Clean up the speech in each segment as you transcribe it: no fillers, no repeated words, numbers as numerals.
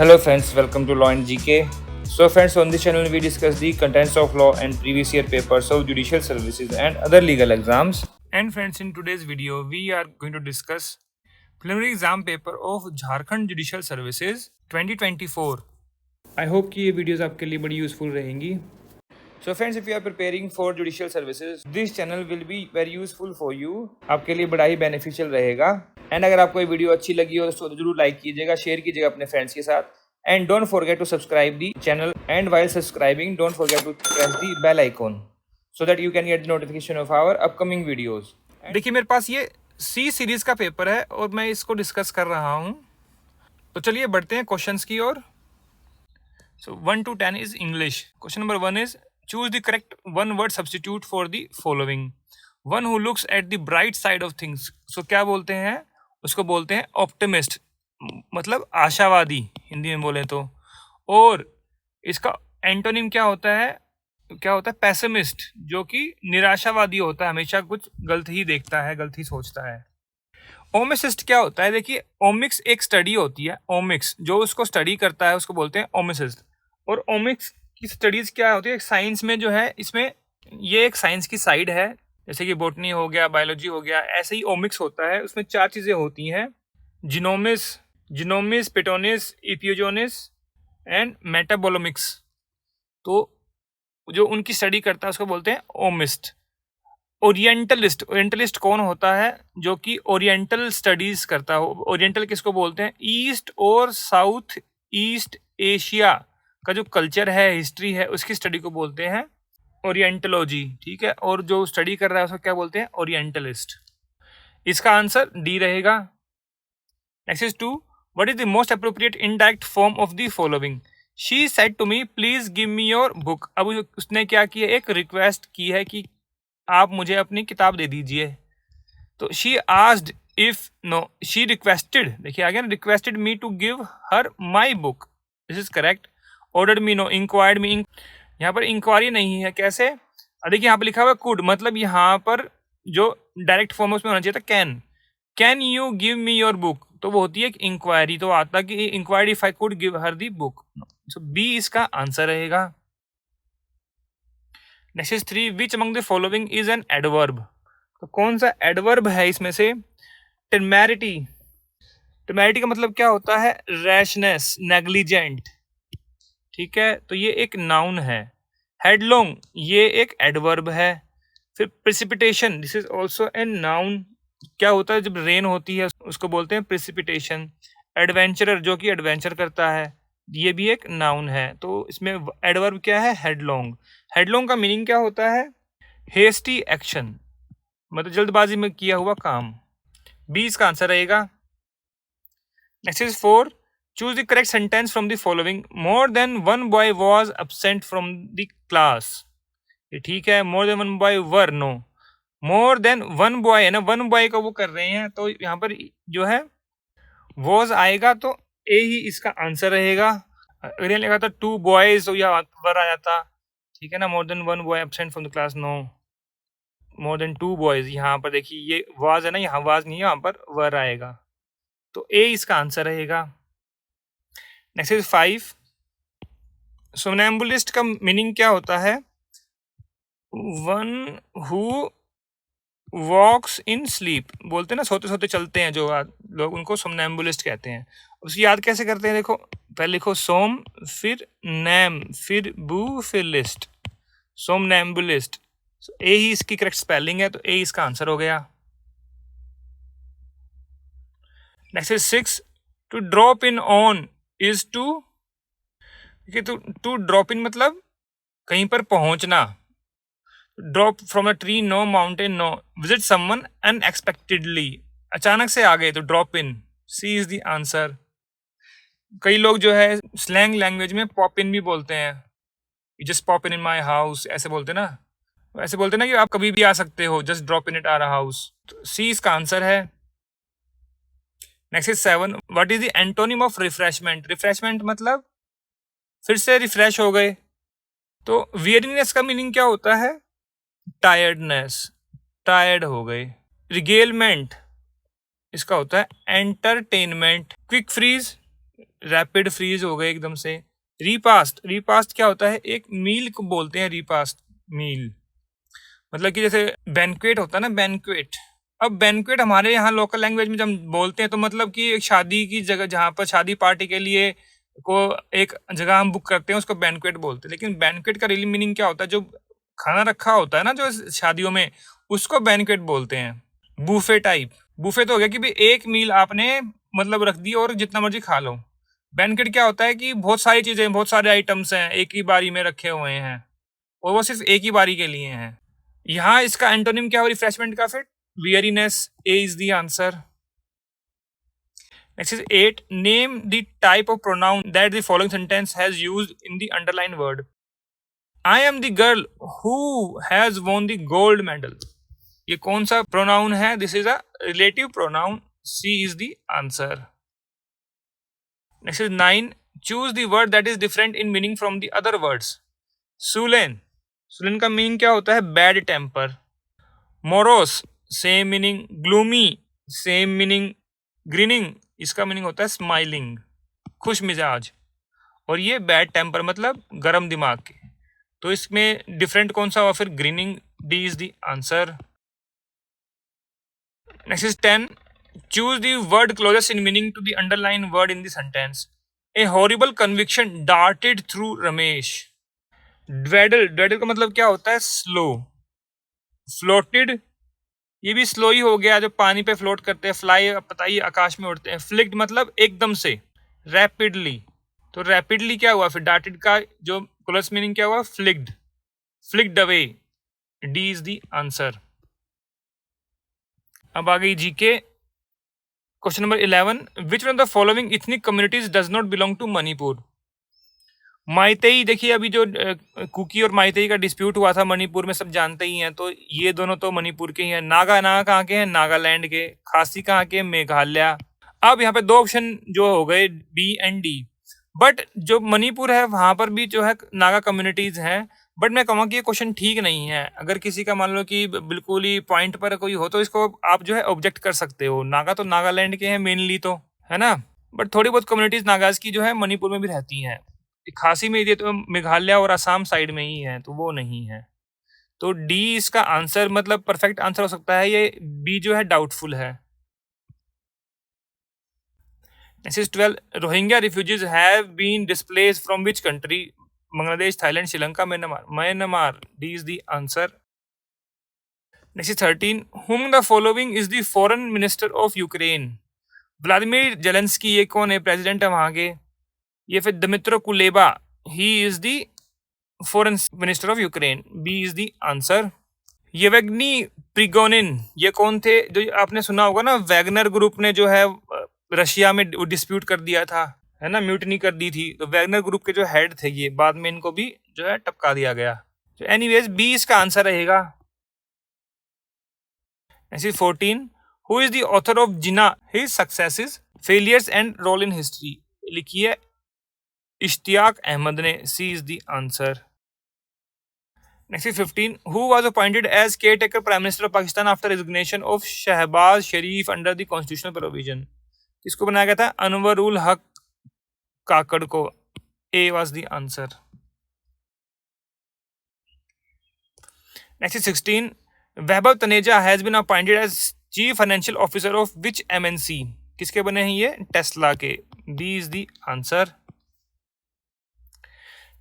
Hello friends, welcome to Law and GK. So friends, on this channel we discuss the contents of law and previous year papers of judicial services and other legal exams. And friends, in today's video we are going to discuss preliminary exam paper of Jharkhand Judicial Services 2024. I hope कि ये videos आपके लिए बड़ी useful रहेंगी. So friends, if you are preparing for judicial services, this channel will be very useful for you. आपके लिए बड़ा ही beneficial रहेगा. एंड अगर आपको ये वीडियो अच्छी लगी हो तो जरूर लाइक कीजिएगा, शेयर कीजिएगा अपने फ्रेंड्स के साथ. And don't forget to subscribe the channel. And while subscribing don't forget to press the bell icon so that you can get the notification of our upcoming videos. देखिए, मेरे पास ये सी series का paper है और मैं इसको डिस्कस कर रहा हूँ. तो चलिए बढ़ते हैं क्वेश्चंस की ओर. So 1 to 10 is English. Question number 1 is choose the correct one word substitute for the following. One who looks at the bright side of things. So क्या बोलते हैं उसको? बोलते हैं ऑप्टिमिस्ट, मतलब आशावादी हिंदी में बोले तो. और इसका एंटोनिम क्या होता है? पैसिमिस्ट, जो कि निराशावादी होता है, हमेशा कुछ गलत ही देखता है, गलत ही सोचता है. ओमिसिस्ट क्या होता है? देखिए, ओमिक्स एक स्टडी होती है. ओमिक्स जो उसको स्टडी करता है उसको बोलते हैं ओमिसिस्ट. और ओमिक्स की स्टडीज क्या होती है? साइंस में जो है, इसमें ये एक साइंस की साइड है, जैसे कि बॉटनी हो गया, बायोलॉजी हो गया. ऐसे ही ओमिक्स होता है. उसमें 4 चीज़ें होती हैं: जिनोमिस, पेटोनिस, इपियोजोनिस एंड मेटाबोलोमिक्स. तो जो उनकी स्टडी करता है उसको बोलते हैं ओमिस्ट. ओरिएंटलिस्ट कौन होता है? जो कि ओरिएंटल स्टडीज करता हो. ओरिएंटल किसको बोलते हैं? ईस्ट और साउथ ईस्ट एशिया का जो कल्चर है, हिस्ट्री है, उसकी स्टडी को बोलते हैं ओरिएंटोलॉजी. ठीक है. और जो स्टडी कर रहा है उसको क्या बोलते हैं? ओरिएंटलिस्ट. इसका आंसर डी रहेगा. Next is 2. What is the most appropriate indirect form of the following? She said to me please give me your book. अब उसने क्या किया? एक रिक्वेस्ट की है कि आप मुझे अपनी किताब दे दीजिए. तो she asked if no she requested. देखिए again, requested me to give her my book. This is correct. Ordered me no. Inquired me. यहाँ पर इंक्वायरी नहीं है. कैसे? देखिए यहाँ पर लिखा हुआ कुड, मतलब यहाँ पर जो डायरेक्ट फॉर्म उसमें होना चाहिए था can you give me your book. तो वो होती है एक इंक्वायरी. तो आता कि inquiry if I could give her the book. So B इसका आंसर रहेगा. Next is 3. Which among the following is an adverb. तो कौन सा एडवर्ब है इसमें से? टेमेरिटी. टेमेरिटी का मतलब क्या होता है? Rashness, negligent. ठीक है. तो ये एक नाउन है. हेडलोंग ये एक एडवर्ब है. फिर precipitation, this is also a noun. क्या होता है? जब रेन होती है उसको बोलते हैं प्रेसिपिटेशन. एडवेंचरर, जो कि एडवेंचर करता है, ये भी एक नाउन है. तो इसमें एडवर्ब क्या है? हेडलोंग. हेडलोंग का मीनिंग क्या होता है? हेस्टी एक्शन, मतलब जल्दबाजी में किया हुआ काम. बी इसका आंसर रहेगा. Next is 4. Choose the correct sentence from the following. More than one boy was absent from the class. ये ठीक है. More than one boy were, no. More than one boy है ना, वन बॉय का वो कर रहे हैं, तो यहाँ पर जो है वॉज आएगा, तो ए ही इसका आंसर रहेगा. अगर यहाँ लिखा था 2 बॉयज तो यहाँ वर आ जाता. ठीक है ना. More than one boy absent from the class, no. More than 2 boys, यहाँ पर देखिए ये वाज है ना, यहाँ वाज नहीं है, यहाँ पर वर आएगा. तो ए इसका आंसर रहेगा. Next is 5. सोनैम्बुलिस्ट का मीनिंग क्या होता है? One who walks in sleep. बोलते हैं ना, सोते सोते चलते हैं जो लोग, उनको सोमनैम्बुलिस्ट कहते हैं. उसकी याद कैसे करते हैं? देखो, पहले लिखो सोम, फिर नैम, फिर बू, फिर लिस्ट. सोमनैम्बुलिस्ट. ए ही इसकी करेक्ट स्पेलिंग है, तो ए इसका आंसर हो गया. Next is 6. To drop in on is to. To drop in मतलब कहीं पर पहुंचना. Drop from a tree, no. Mountain, no. Visit someone unexpectedly, अचानक से आ गए, तो drop in. C is the answer. कई लोग जो है स्लैंग लैंग्वेज में पॉप इन भी बोलते हैं. You just pop in my house, ऐसे बोलते ना. ऐसे बोलते ना कि आप कभी भी आ सकते हो, just drop in at our house. तो सी इसका आंसर है. Next is 7. What is the antonym of refreshment. Refreshment मतलब फिर से रिफ्रेश हो गए. तो वियरीनेस का मीनिंग क्या होता है? टायर्डनेस, टायर्ड हो गए. रिगेलमेंट इसका होता है entertainment. Quick freeze, rapid freeze हो गए एकदम से। रीपास्ट, रीपास्ट क्या होता है? एक मील को बोलते हैं रीपास्ट, मील मतलब कि जैसे बैंक्वेट होता है ना, बैंक्वेट। अब बैंक्वेट हमारे यहाँ लोकल लैंग्वेज में जब हम बोलते हैं तो मतलब कि एक शादी की जगह, जहाँ पर शादी पार्टी के लिए को एक जगह हम बुक करते हैं उसको बैंक्वेट बोलते हैं। लेकिन बैंक्वेट का रियली मीनिंग क्या होता है? जो खाना रखा होता है ना जो शादियों में, उसको बैंक्वेट बोलते हैं। बूफे टाइप, बूफे तो हो गया कि भाई एक मील आपने मतलब रख दी और जितना मर्जी खा लो। बैंक्वेट क्या होता है कि बहुत सारी चीजें, बहुत सारे आइटम्स हैं एक ही बारी में रखे हुए हैं और वो सिर्फ एक ही बारी के लिए हैं। यहाँ इसका एंटोनिम क्या हो रिफ्रेशमेंट का? फिर weariness, A is the answer. Next is 8. Name the type of pronoun that the following sentence has used in the underlined word. I am the girl who has won the gold medal. ये कौन सा pronoun है? This is a relative pronoun. C is the answer. Next is 9. Choose the word that is different in meaning from the other words. Sullen. Sullen का meaning क्या होता है? Bad temper. Morose, same meaning. Gloomy, same meaning. Grinning, इसका meaning होता है smiling, खुश मिजाज। और ये बैड टेम्पर मतलब गरम दिमाग के। तो इसमें डिफरेंट कौन सा हुआ फिर? Greening. D is the answer. Next is 10. Choose the word closest in meaning to the underline word in the sentence. A horrible conviction darted through Ramesh. ड्वेडल, ड्वेडल का मतलब क्या होता है? स्लो। फ्लोटेड, ये भी स्लो ही हो गया, जो पानी पे फ्लोट करते हैं। फ्लाई, पता ही, आकाश में उड़ते हैं। फ्लिक्ड मतलब एकदम से। रैपिडली, तो रैपिडली क्या हुआ फिर? डार्टेड का जो क्लोज मीनिंग क्या हुआ? Flicked, flicked away. D is the answer. अब आ गई GK. Question number 11. Which one of the following ethnic communities does not belong to Manipur? Meitei, देखिए अभी जो कुकी और माइतेई का डिस्प्यूट हुआ था मणिपुर में, सब जानते ही हैं। तो ये दोनों तो मणिपुर के ही हैं। नागा, नागा कहाँ के हैं? नागालैंड के। खासी कहाँ के? मेघालय। अब यहाँ पे दो ऑप्शन जो हो गए, बी एंड डी। बट जो मणिपुर है वहां पर भी जो है नागा कम्युनिटीज हैं। बट मैं कहूँगा कि ये क्वेश्चन ठीक नहीं है। अगर किसी का मान लो कि बिल्कुल ही पॉइंट पर कोई हो तो इसको आप जो है ऑब्जेक्ट कर सकते हो। नागा तो नागालैंड के हैं मेनली, तो है ना। बट थोड़ी बहुत कम्युनिटीज नागाज की जो है मणिपुर में भी रहती हैं। खासी में ये तो मेघालय और असम साइड में ही है, तो वो नहीं है। तो डी इसका आंसर मतलब परफेक्ट आंसर हो सकता है। ये बी जो है डाउटफुल है। Next is 12. Rohingya refugees have been displaced from which country? Bangladesh, Thailand, Sri Lanka, Myanmar. Myanmar, D is the answer. Next is 13. Whom the following is the foreign minister of Ukraine? Vladimir Zelensky, ये कौन है? President है वहां के। ये फिर Dmytro Kuleba, he is the foreign minister of Ukraine. B is the answer. Yevgeny Prigozhin, ये कौन थे? जो आपने सुना होगा ना, वैगनर ग्रुप ने जो है रशिया में डिस्प्यूट कर दिया था, है ना, म्यूटनी कर दी थी। तो वैगनर ग्रुप के जो हेड थे ये, बाद में इनको भी जो है टपका दिया गया। तो एनीवेज बी इसका आंसर रहेगा। ऐसे 14. Who is the author of Jinnah, his successes, failures and role in history? लिखी है इश्तियाक अहमद ने। C is the answer. Next is 15. Who was appointed as caretaker prime minister of Pakistan after resignation of Shahbaz Sharif under the constitutional provision? किसको बनाया गया था? अनवर उल हक काकड़ को। A was the answer. Next is 16. Vaibhav Taneja has been appointed as chief financial officer of which MNC? किसके बने हैं ये? Tesla के। D is the answer.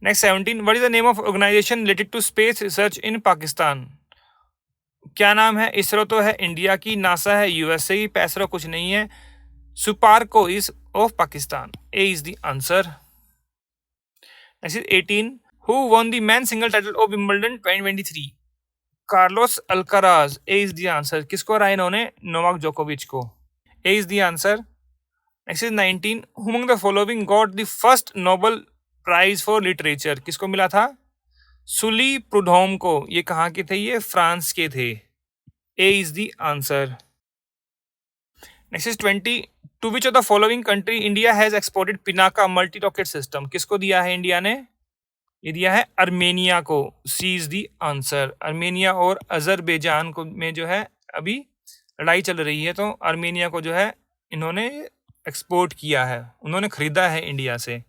Next 17. What is the name of organization related to space research in Pakistan? क्या नाम है? इसरो तो है इंडिया की, नासा है यूएसए की, पैसरो कुछ नहीं है। SUPARCO is of Pakistan. A is the answer. Next is 18. Who won the man single title of Wimbledon 2023? Carlos Alcaraz. A is the answer. किसको हराया इन्होंने? नोवाक जोकोविच को। A is the answer. Next is 19. Who among the following got the first Nobel prize for literature? किसको मिला था? सुली प्रूडहोम को। ये कहाँ के थे? ये फ्रांस के थे। A is the answer. Next is 20. To which of the following country India has exported Pinaka multi rocket system? किसको दिया है इंडिया ने? ये दिया है अर्मेनिया को। सी इज द आंसर। अर्मेनिया और अजरबैजान को में जो है अभी लड़ाई चल रही है, तो अर्मेनिया को जो है इन्होंने एक्सपोर्ट किया है, उन्होंने खरीदा है इंडिया से।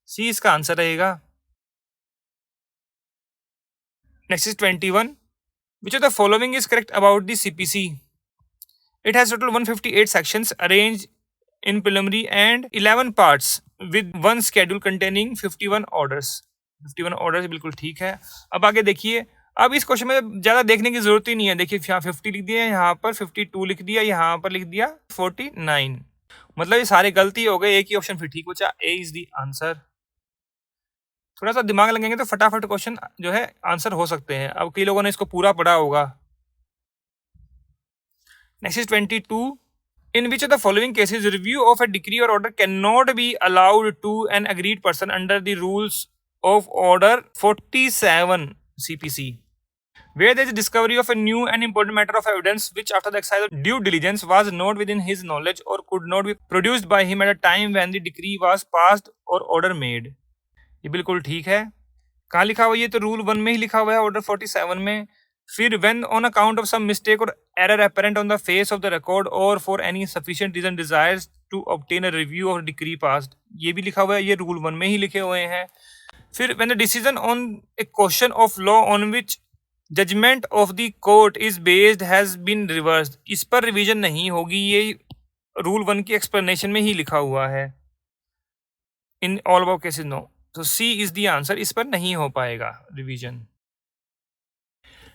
सी इसका आंसर रहेगा। Next is 21, which of the following is correct about the CPC? It has total 158 sections arrange in preliminary and 11 parts with one schedule containing 51 orders। 51 orders बिल्कुल ठीक है। अब आगे देखिए, अब इस क्वेश्चन में ज्यादा देखने की जरूरत ही नहीं है। देखिए यहाँ 50 लिख दिया, यहाँ पर 52 लिख दिया, यहाँ पर लिख दिया 49, मतलब ये सारे गलती हो गए, एक ही ऑप्शन फिर ठीक बचा। ए इज द आंसर। थोड़ा सा दिमाग लगाएंगे तो फटाफट क्वेश्चन जो है आंसर हो सकते हैं। अब कई लोगों ने इसको पूरा पढ़ा होगा। Next is 22, in which of the following cases review of a decree or order cannot be allowed to an agreed person under the rules of order 47 CPC, where there is discovery of a new and important matter of evidence which after the exercise of due diligence was not within his knowledge or could not be produced by him at a time when the decree was passed or order made। ये बिल्कुल ठीक है। कहाँ लिखा हुआ? ये तो rule 1 में ही लिखा हुआ है, ऑर्डर 47 में। फिर when on account of some mistake or error apparent on the face of the record or for any sufficient reason desires to obtain a review of decree passed, ये भी लिखा हुआ है, ये रूल 1 में ही लिखे हुए हैं। फिर when the decision on a question of law on which judgment of the court is based has been reversed, इस पर रिवीजन नहीं होगी, ये रूल 1 की एक्सप्लेनेशन में ही लिखा हुआ है। In all about cases no, तो सी इज द आंसर, इस पर नहीं हो पाएगा revision.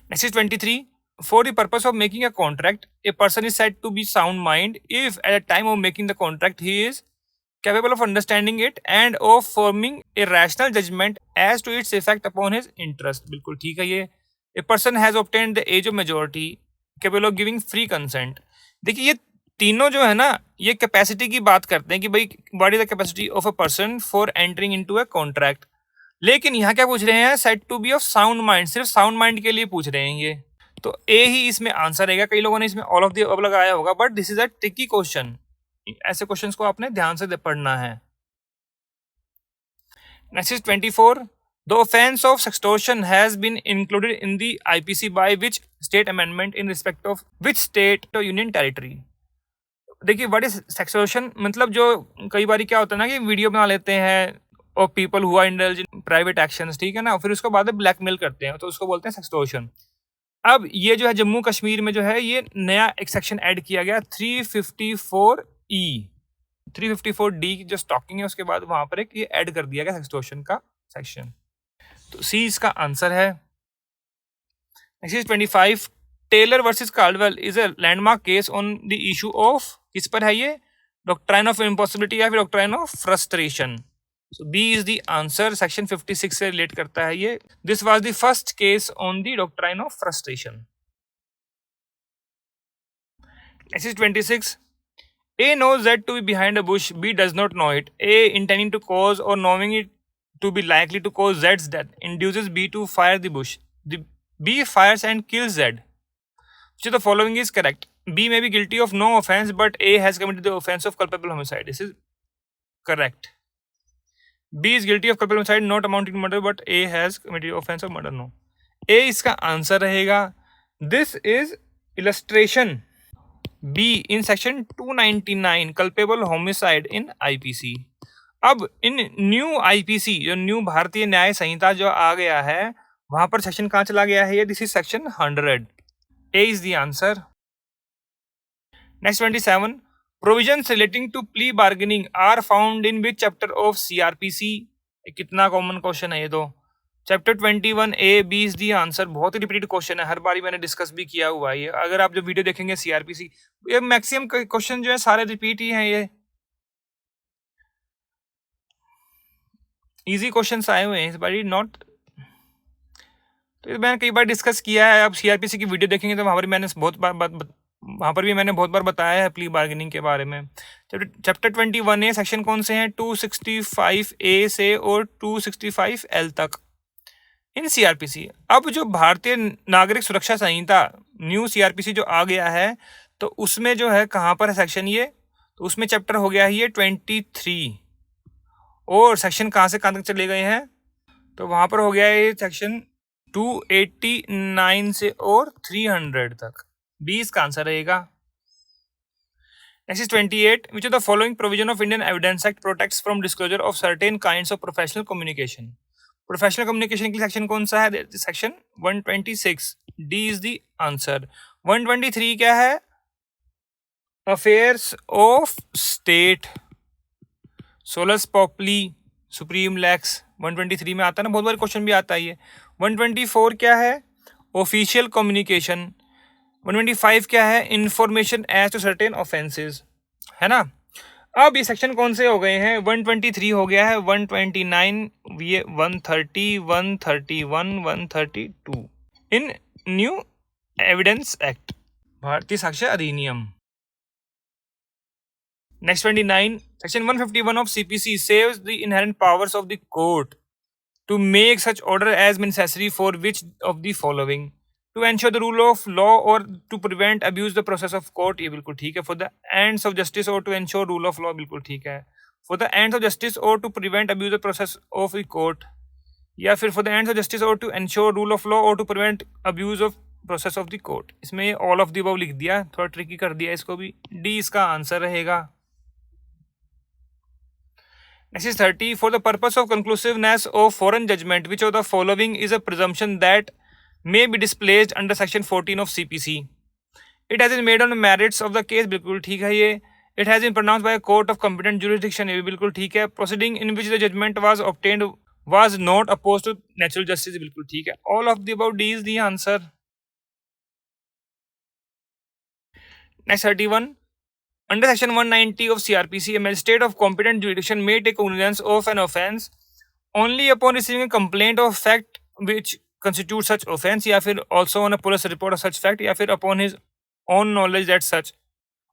Next is 23. For the purpose of making a contract, a person is said to be sound mind if at the time of making the contract he is capable of understanding it and of forming a rational judgment as to its effect upon his interest। बिल्कुल ठीक है ये। A person has obtained the age of majority, capable of giving free consent। देखिए ये तीनों जो है ना, ये कैपेसिटी की बात करते हैं कि भाई what is the capacity of a person for entering into a contract. लेकिन यहाँ क्या पूछ रहे हैं? Said to be of sound mind, सिर्फ साउंड माइंड के लिए पूछ रहे हैं ये, तो ए ही इसमें आंसर रहेगा। कई लोगों ने इसमें ऑल ऑफ द अबव लगाया होगा, but this is a tricky question, ऐसे क्वेश्चंस को आपने ध्यान से पढ़ना है। Next is 24, the offence of sextortion has been included in the IPC by which state amendment in respect of which state और यूनियन टेरिटरी। देखिए व्हाट इज सेक्सटोर्शन, मतलब जो कई बार क्या होता है ना कि वीडियो बना लेते हैं और पीपल हुआ इंडल्ज इन प्राइवेट एक्शंस, ठीक है ना, फिर उसके बाद ब्लैकमेल करते हैं, तो उसको बोलते हैं सेक्सटोर्शन। अब ये जो है जम्मू कश्मीर में जो है ये नया एक सेक्शन ऐड किया गया 354E, 354D की जो स्टॉकिंग है उसके बाद वहां पर एक ये ऐड कर दिया गया सेक्सटोर्शन का सेक्शन, तो सी इसका आंसर है। Next is 25, Taylor versus Caldwell is a landmark case on the issue of, किस पर है ये? डॉक्ट्राइन ऑफ इम्पॉसिबिलिटी या फिर doctrine of frustration. So B is the answer, section 56 से रिलेट करता है ये। This was the first case on the doctrine of frustration। Next is 26. A knows Z to be behind a bush, B does not know it। A intending to cause or knowing it to be likely to cause Z's death induces B to fire the bush। B fires and kills Z। Which of the following is correct? B may be guilty of no offense, but A has committed the offense of culpable homicide। This is correct। B is guilty of culpable homicide not amounting to murder, but A has committed offense of murder। No, A इसका answer रहेगा। This is illustration B in section 299 culpable homicide in IPC। अब in new IPC जो new भारतीय न्याय संहिता जो आ गया है वहां पर सेक्शन कहाँ चला गया है? ये this is section 100। A is the answer। Next 27, provisions relating to plea bargaining are found in which chapter of CRPC? कितना कॉमन क्वेश्चन है ये तो। Chapter 21A, B is the answer. बहुत ही रिपीटेड क्वेश्चन है, हर बारी मैंने डिस्कस भी किया हुआ है ये। अगर आप जो वीडियो देखेंगे CRPC, ये मैक्सिमम क्वेश्चन जो है सारे रिपीट ही हैं, ये इजी क्वेश्चंस आए हुए हैं इस बारी, नॉट, तो मैंने कई बार डिस्कस किया है। आप CRPC की वीडियो देखेंगे तो वहाँ पर मैंने बहुत बार बताया है प्ली बार्गेनिंग के बारे में। चैप्टर 21A सेक्शन कौन से हैं? 265A से और 265L तक इन CRPC। अब जो भारतीय नागरिक सुरक्षा संहिता न्यू CRPC जो आ गया है, तो उसमें जो है कहाँ पर है सेक्शन ये? तो उसमें चैप्टर हो गया है ये 23, और सेक्शन कहाँ से कहाँ तक चले गए हैं? तो वहाँ पर हो गया है ये सेक्शन 289 से और 300 तक। 20 का आंसर रहेगा। Next is 28. Which of the following provision of Indian Evidence Act protects from disclosure of certain kinds of professional communication? Professional communication की सेक्शन कौन सा है? Section 126. D is the answer. 123 क्या है? Affairs of state. सोलस पॉपुली सुप्रीम लेक्स 123 में आता है ना, बहुत बार क्वेश्चन भी आता है ये. 124 क्या है? Official communication. 125 क्या है? Information as to certain offences, है ना. अब ये सेक्शन कौन से हो गए हैं? 123 हो गया है, 129, ये 130, 131, 132 इन न्यू एविडेंस एक्ट, भारतीय साक्ष्य अधिनियम. Next 29. Section 151 of CPC saves the inherent powers of the court to make such order as necessary for which of the following? To ensure the rule of law or to prevent abuse the process of court, ये बिल्कुल ठीक है. For the ends of justice or to ensure rule of law, बिल्कुल ठीक है. For the ends of justice or to prevent abuse the process of the court, या फिर for the ends of justice or to ensure rule of law or to prevent abuse of process of the court. इसमें all of the above लिख दिया, थोड़ा tricky कर दिया इसको भी. डी इसका आंसर रहेगा. Next is 30. For the purpose of conclusiveness of foreign judgment, which of the following is a presumption that may be displaced under section 14 of CPC? It has been made on the merits of the case, बिल्कुल ठीक है ये. It has been pronounced by a court of competent jurisdiction, ये भी बिल्कुल ठीक है. Proceeding in which the judgment was obtained was not opposed to natural justice, बिल्कुल ठीक है. All of the above, D is the answer. Next 31. Under section 190 of CRPC, a magistrate of competent jurisdiction may take cognizance of an offence only upon receiving a complaint of fact which constitutes such offence, या फिर also on a police report of such fact, या फिर upon his own knowledge that such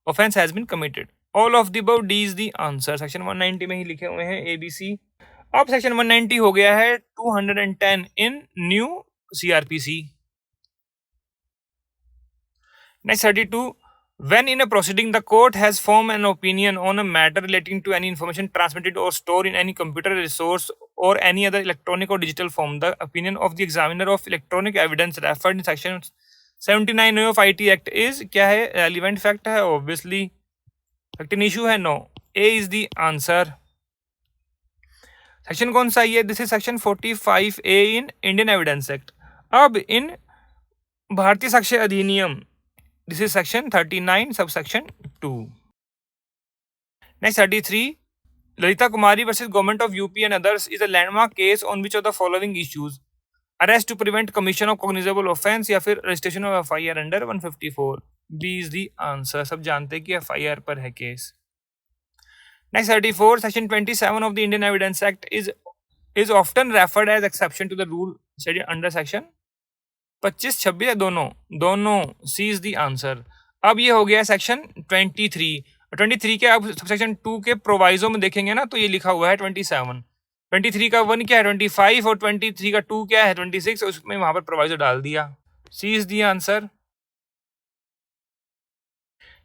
offence has been committed. All of the above, D is the answer. Section 190 में ही लिखे हुए हैं ABC. अब section 190 हो गया है 210 in new CRPC. Next 32. When in a proceeding the court has formed an opinion on a matter relating to any information transmitted or stored in any computer resource or any other electronic or digital form, the opinion of the examiner of electronic evidence referred in section 79 of IT Act is क्या है? Relevant fact है obviously. Fact in issue है? No. A is the answer. Section कौन सा है? This is section 45A in Indian evidence act. अब इन भारतीय साक्ष्य अधिनियम, this is section 39 subsection 2. Next 33. Lalita Kumari versus Government of UP and others is a landmark case on which of the following issues? Arrest to prevent commission of cognizable offence, या फिर registration of FIR under 154. B is the answer. सब जानते हैं कि FIR पर है case. Next 34. Section 27 of the Indian Evidence Act is often referred as exception to the rule stated under section 25, 26 या दोनों. सी इज द आंसर. अब ये हो गया सेक्शन 23 के. अब सेक्शन 2 के प्रोवाइजो में देखेंगे ना, तो ये लिखा हुआ है 27. 23 का 1 क्या है? 25. और 23 का 2 क्या है? 26. उसमें वहां पर प्रोवाइजो डाल दिया. C is the answer.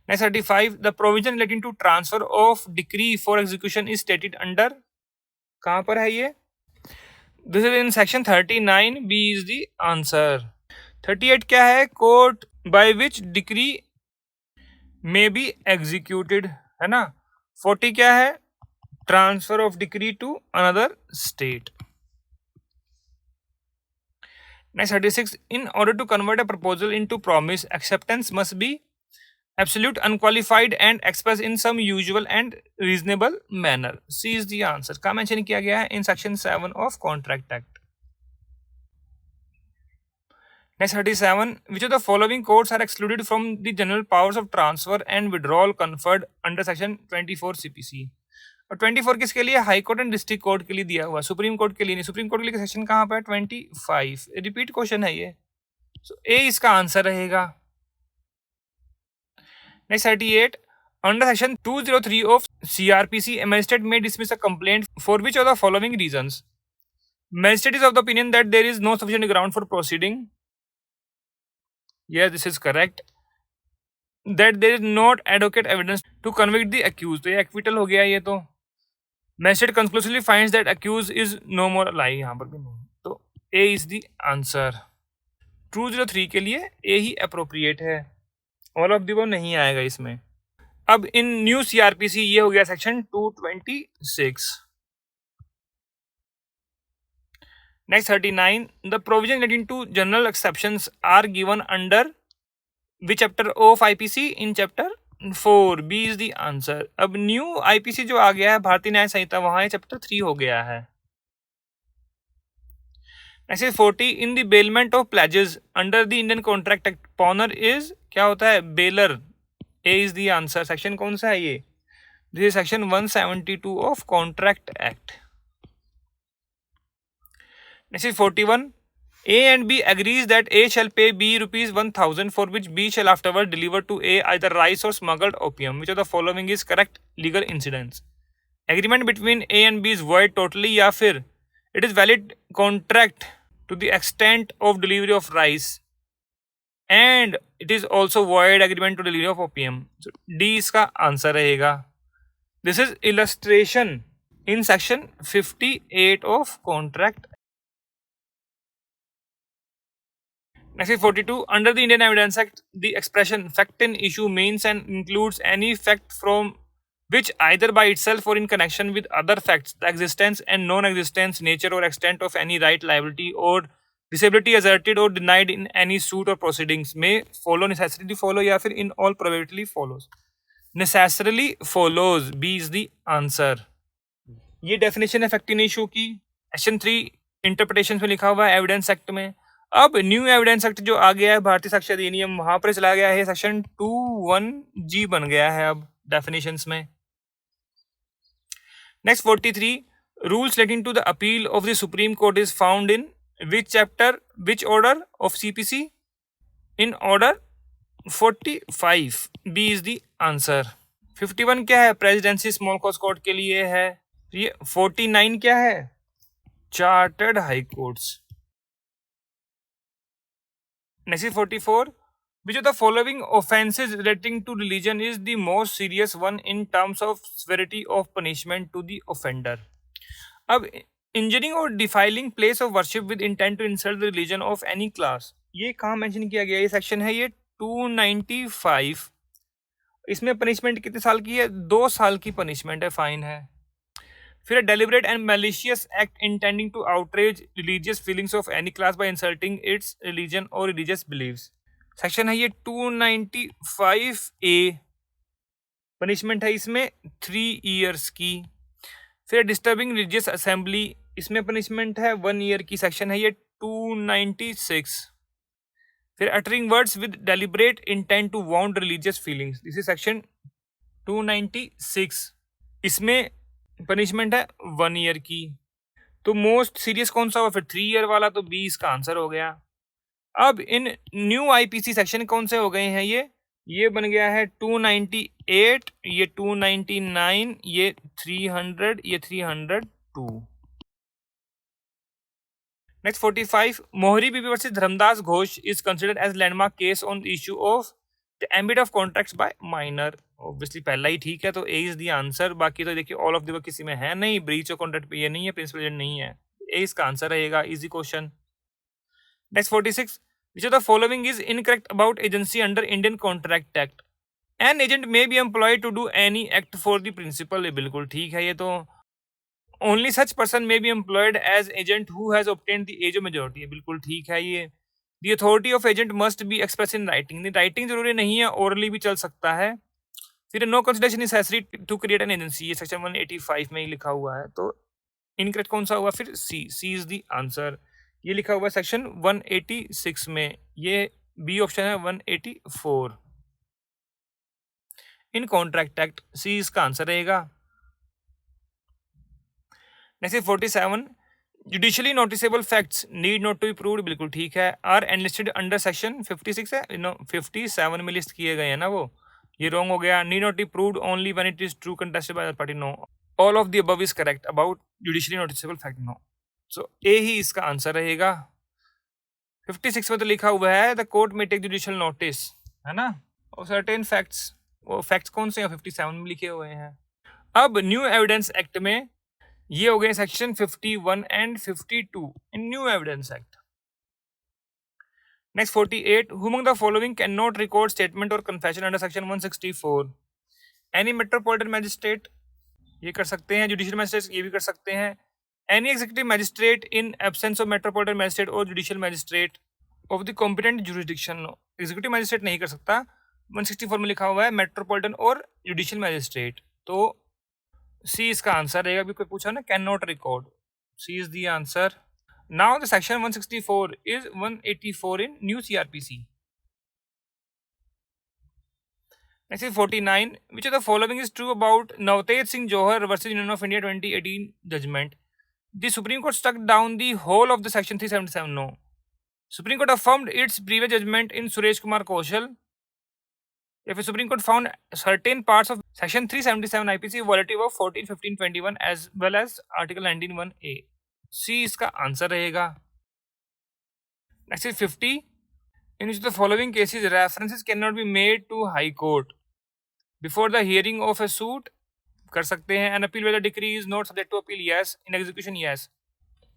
Next 35. The provision relating to transfer of decree for execution is stated under, कहां पर है ये? This is in section 39. B is the answer. 38 क्या है? Court by which decree may be executed, है ना. 40 क्या है? Transfer of decree to another state. Next 36. In order to convert a proposal into promise, acceptance must be absolute, unqualified and express in some usual and reasonable manner. C is the answer. का mention किया गया है in section 7 of contract act. Next 37. Which of the following courts are excluded from the general powers of transfer and withdrawal conferred under section 24 CPC? और 24 किसके लिए? High court and district court के लिए दिया हुआ, सुप्रीम कोर्ट के लिए नहीं. सुप्रीम कोर्ट के लिए सेक्शन कहाँ पर है? 25. रिपीट क्वेश्चन है ये, सो ए इसका आंसर रहेगा. Next 38. Under section 203 of CRPC, a magistrate may dismiss a complaint for which of the following reasons? Magistrate is of the opinion that there is no sufficient ground for proceeding. Yes, this is correct. That there is not adequate evidence to convict the accused. तो ये acquittal हो गया ये तो. Magistrate conclusively finds that accused is no more alive. यहाँ पर भी नहीं, तो A is the answer. 203 के लिए A ही appropriate है. All of the above नहीं आएगा इसमें. अब इन न्यू सीआरपीसी ये हो गया section 226। Next 39, the provision relating to general exceptions are given under which chapter of IPC? In chapter 4, B is the answer. अब new IPC जो आ गया है भारतीय न्याय संहिता, वहां ये चैप्टर 3 हो गया है। Next 40, in the bailment of pledges under the Indian contract act, पॉनर is क्या होता है? Baler. A is the answer. Section कौन सा है ये? This is section 172 of contract act. Next 41, A and B agrees that A shall pay B rupees 1000 for which B shall afterward deliver to A either rice or smuggled opium. Which of the following is correct legal incidents? Agreement between A and B is void totally या फिर it is valid contract to the extent of delivery of rice and it is also void agreement to delivery of opium. So D इसका answer रहेगा. This is illustration in section 58 of contract. Next is 42. Under the Indian Evidence Act, the expression fact in issue means and includes any fact from which either by itself or in connection with other facts, the existence and non-existence, nature or extent of any right, liability or disability asserted or denied in any suit or proceedings may follow, necessarily follow या फिर in all probability follows. Necessarily follows. B is the answer. ये definition है fact in issue की section 3 interpretation में लिखा हुआ है evidence act में। अब न्यू एविडेंस एक्ट जो आ गया है भारतीय साक्ष्य अधिनियम, वहां पर चला गया है सेक्शन 21G बन गया है अब डेफिनेशंस में। Next 43, rules relating to the appeal of the supreme court is found in which chapter, which order of CPC? In order 45, B is the answer. 51 क्या है? प्रेसिडेंसी स्मॉल कॉज कोर्ट के लिए है। ये 49 क्या है? Chartered high courts. Next is 44. Which of the following offences relating to religion is the most serious one in terms of severity of punishment to the offender? अब injuring or defiling place of worship with intent to insult the religion of any class, ये कहाँ mention किया गया? ये section है ये 295। इसमें punishment कितने साल की है? 2 साल की पनिशमेंट है, फाइन है। फिर deliberate and malicious act intending to outrage religious feelings of any class by insulting its religion और रिलीजियस बिलीव्स, सेक्शन है ये 295A। पनिशमेंट है इसमें 3 ईयर्स की। फिर डिस्टर्बिंग रिलीजियस असेंबली, इसमें पनिशमेंट है 1 ईयर की, सेक्शन है ये 296। फिर uttering words with deliberate intent to wound religious feelings, this is section 296। इसमें पनिशमेंट है 1 ईयर की। तो मोस्ट सीरियस कौन सा हुआ फिर? 3 ईयर वाला, तो बी इसका आंसर हो गया। अब इन न्यू आईपीसी सेक्शन कौन से हो गए हैं? ये बन गया है 298, ये 299, ये 300, ये 302। Next 45, Mohori Bibi versus Dharmodas Ghose is considered as landmark case on the issue of the ambit of contracts by minor. Obviously पहला ही ठीक है, तो ए इज द आंसर। बाकी तो देखिए ऑल ऑफ द किसी में है नहीं, ब्रीच ऑफ कॉन्ट्रैक्ट पे ये नहीं है, प्रिंसिपल एजेंट नहीं है, ए इसका आंसर रहेगा। Easy question. Next 46, which of the following is incorrect about agency under Indian contract act? An agent may be employed to do any act for the principal, बिल्कुल ठीक है ये तो। Only such person may be employed as agent who has obtained the age of majority, बिल्कुल ठीक है ये। The authority of agent must be express in writing, writing जरूरी नहीं है, ओरली भी चल सकता है। फिर no consideration necessary to create an agency, ये सेक्शन 185 में ही लिखा हुआ है, तो इनकरेक्ट कौन सा हुआ फिर? सी इज द आंसर। ये लिखा हुआ है सेक्शन 186 में, ये बी ऑप्शन है 184 इन कॉन्ट्रैक्ट एक्ट, सी इसका आंसर रहेगा। Next 47, judicially noticeable facts need not to be proved, बिल्कुल ठीक है। आर एनलिस्टेड अंडर सेक्शन 56 है, नो 57 में लिस्ट किए गए हैं ना, वो ये रॉन्ग हो गया। Need not be proved only when it is true contested by other party, no. All of the above is correct about judicially noticeable fact, no. So A ही इसका आंसर रहेगा। 56 में तो लिखा हुआ है the court may take judicial notice, है ना, और सर्टेन फैक्ट्स, वो फैक्ट्स कौन से हैं? 57 में लिखे हुए हैं। अब न्यू एविडेंस एक्ट में ये हो गए section 51 and 52 in new evidence act. Next 48, who among the following cannot record statement or confession under section 164? Any metropolitan magistrate, ये कर सकते हैं। जुडिशियल मैजिस्ट्रेट, ये भी कर सकते हैं। Any executive magistrate in absence of metropolitan magistrate और judicial magistrate of the competent jurisdiction. Executive magistrate नहीं कर सकता, 164 में लिखा हुआ है मेट्रोपॉलिटन और जुडिशियल मैजिस्ट्रेट, तो सी इसका आंसर रहेगा। अभी कोई पूछा ना, can not record, C is the answer. Now the section 164 is 184 in new CrPC. Next is 49. Which of the following is true about Navtej Singh Johar versus Union of India 2018 judgment? The Supreme Court struck down the whole of the Section 377. No. Supreme Court affirmed its previous judgment in Suresh Kumar Kaushal. If the Supreme Court found certain parts of Section 377 IPC violative of 14, 15, 21 as well as Article 19(1)(a). C इसका answer रहेगा। Next is 50. In which of the following cases references cannot be made to High Court before the hearing of a suit? कर सकते हैं। An appeal whether decree is not subject to appeal, yes. In execution, yes.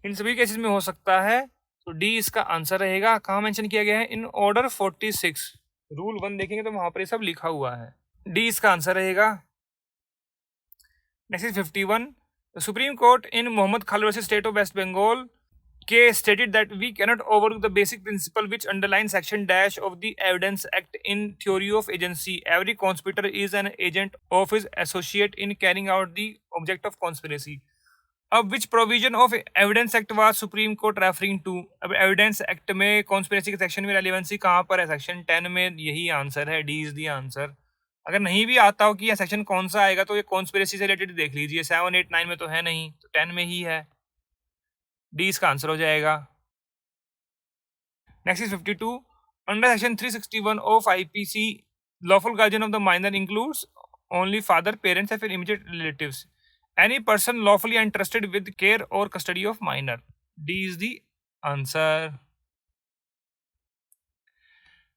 इन सभी cases में हो सकता है, तो D इसका आंसर रहेगा। कहाँ मेंशन किया गया है? इन ऑर्डर 46 रूल 1 देखेंगे तो वहां पर ये सब लिखा हुआ है। डी इसका आंसर रहेगा। Next is 51. The Supreme Court in Mohammed Khalil versus State of West Bengal case stated that we cannot overlook the basic principle which underlines section dash of the Evidence Act in theory of agency. Every conspirator is an agent of his associate in carrying out the object of conspiracy. अब which provision of Evidence Act was Supreme Court referring to? अब Evidence Act में conspiracy के section में relevancy कहाँ पर है? section 10 में, यही आंसर है। D is the answer. अगर नहीं भी आता हो कि यह सेक्शन कौन सा आएगा तो ये कॉन्स्पिरेसी से रिलेटेड देख लीजिए, 7, 8, 9 में तो है नहीं, तो 10 में ही है। डी इसका आंसर हो जाएगा। Next is 52. Under section 361 of IPC lawful guardian of the minor includes only father, parents या फिर immediate relatives. Any person lawfully interested with care और custody of minor. D is the answer.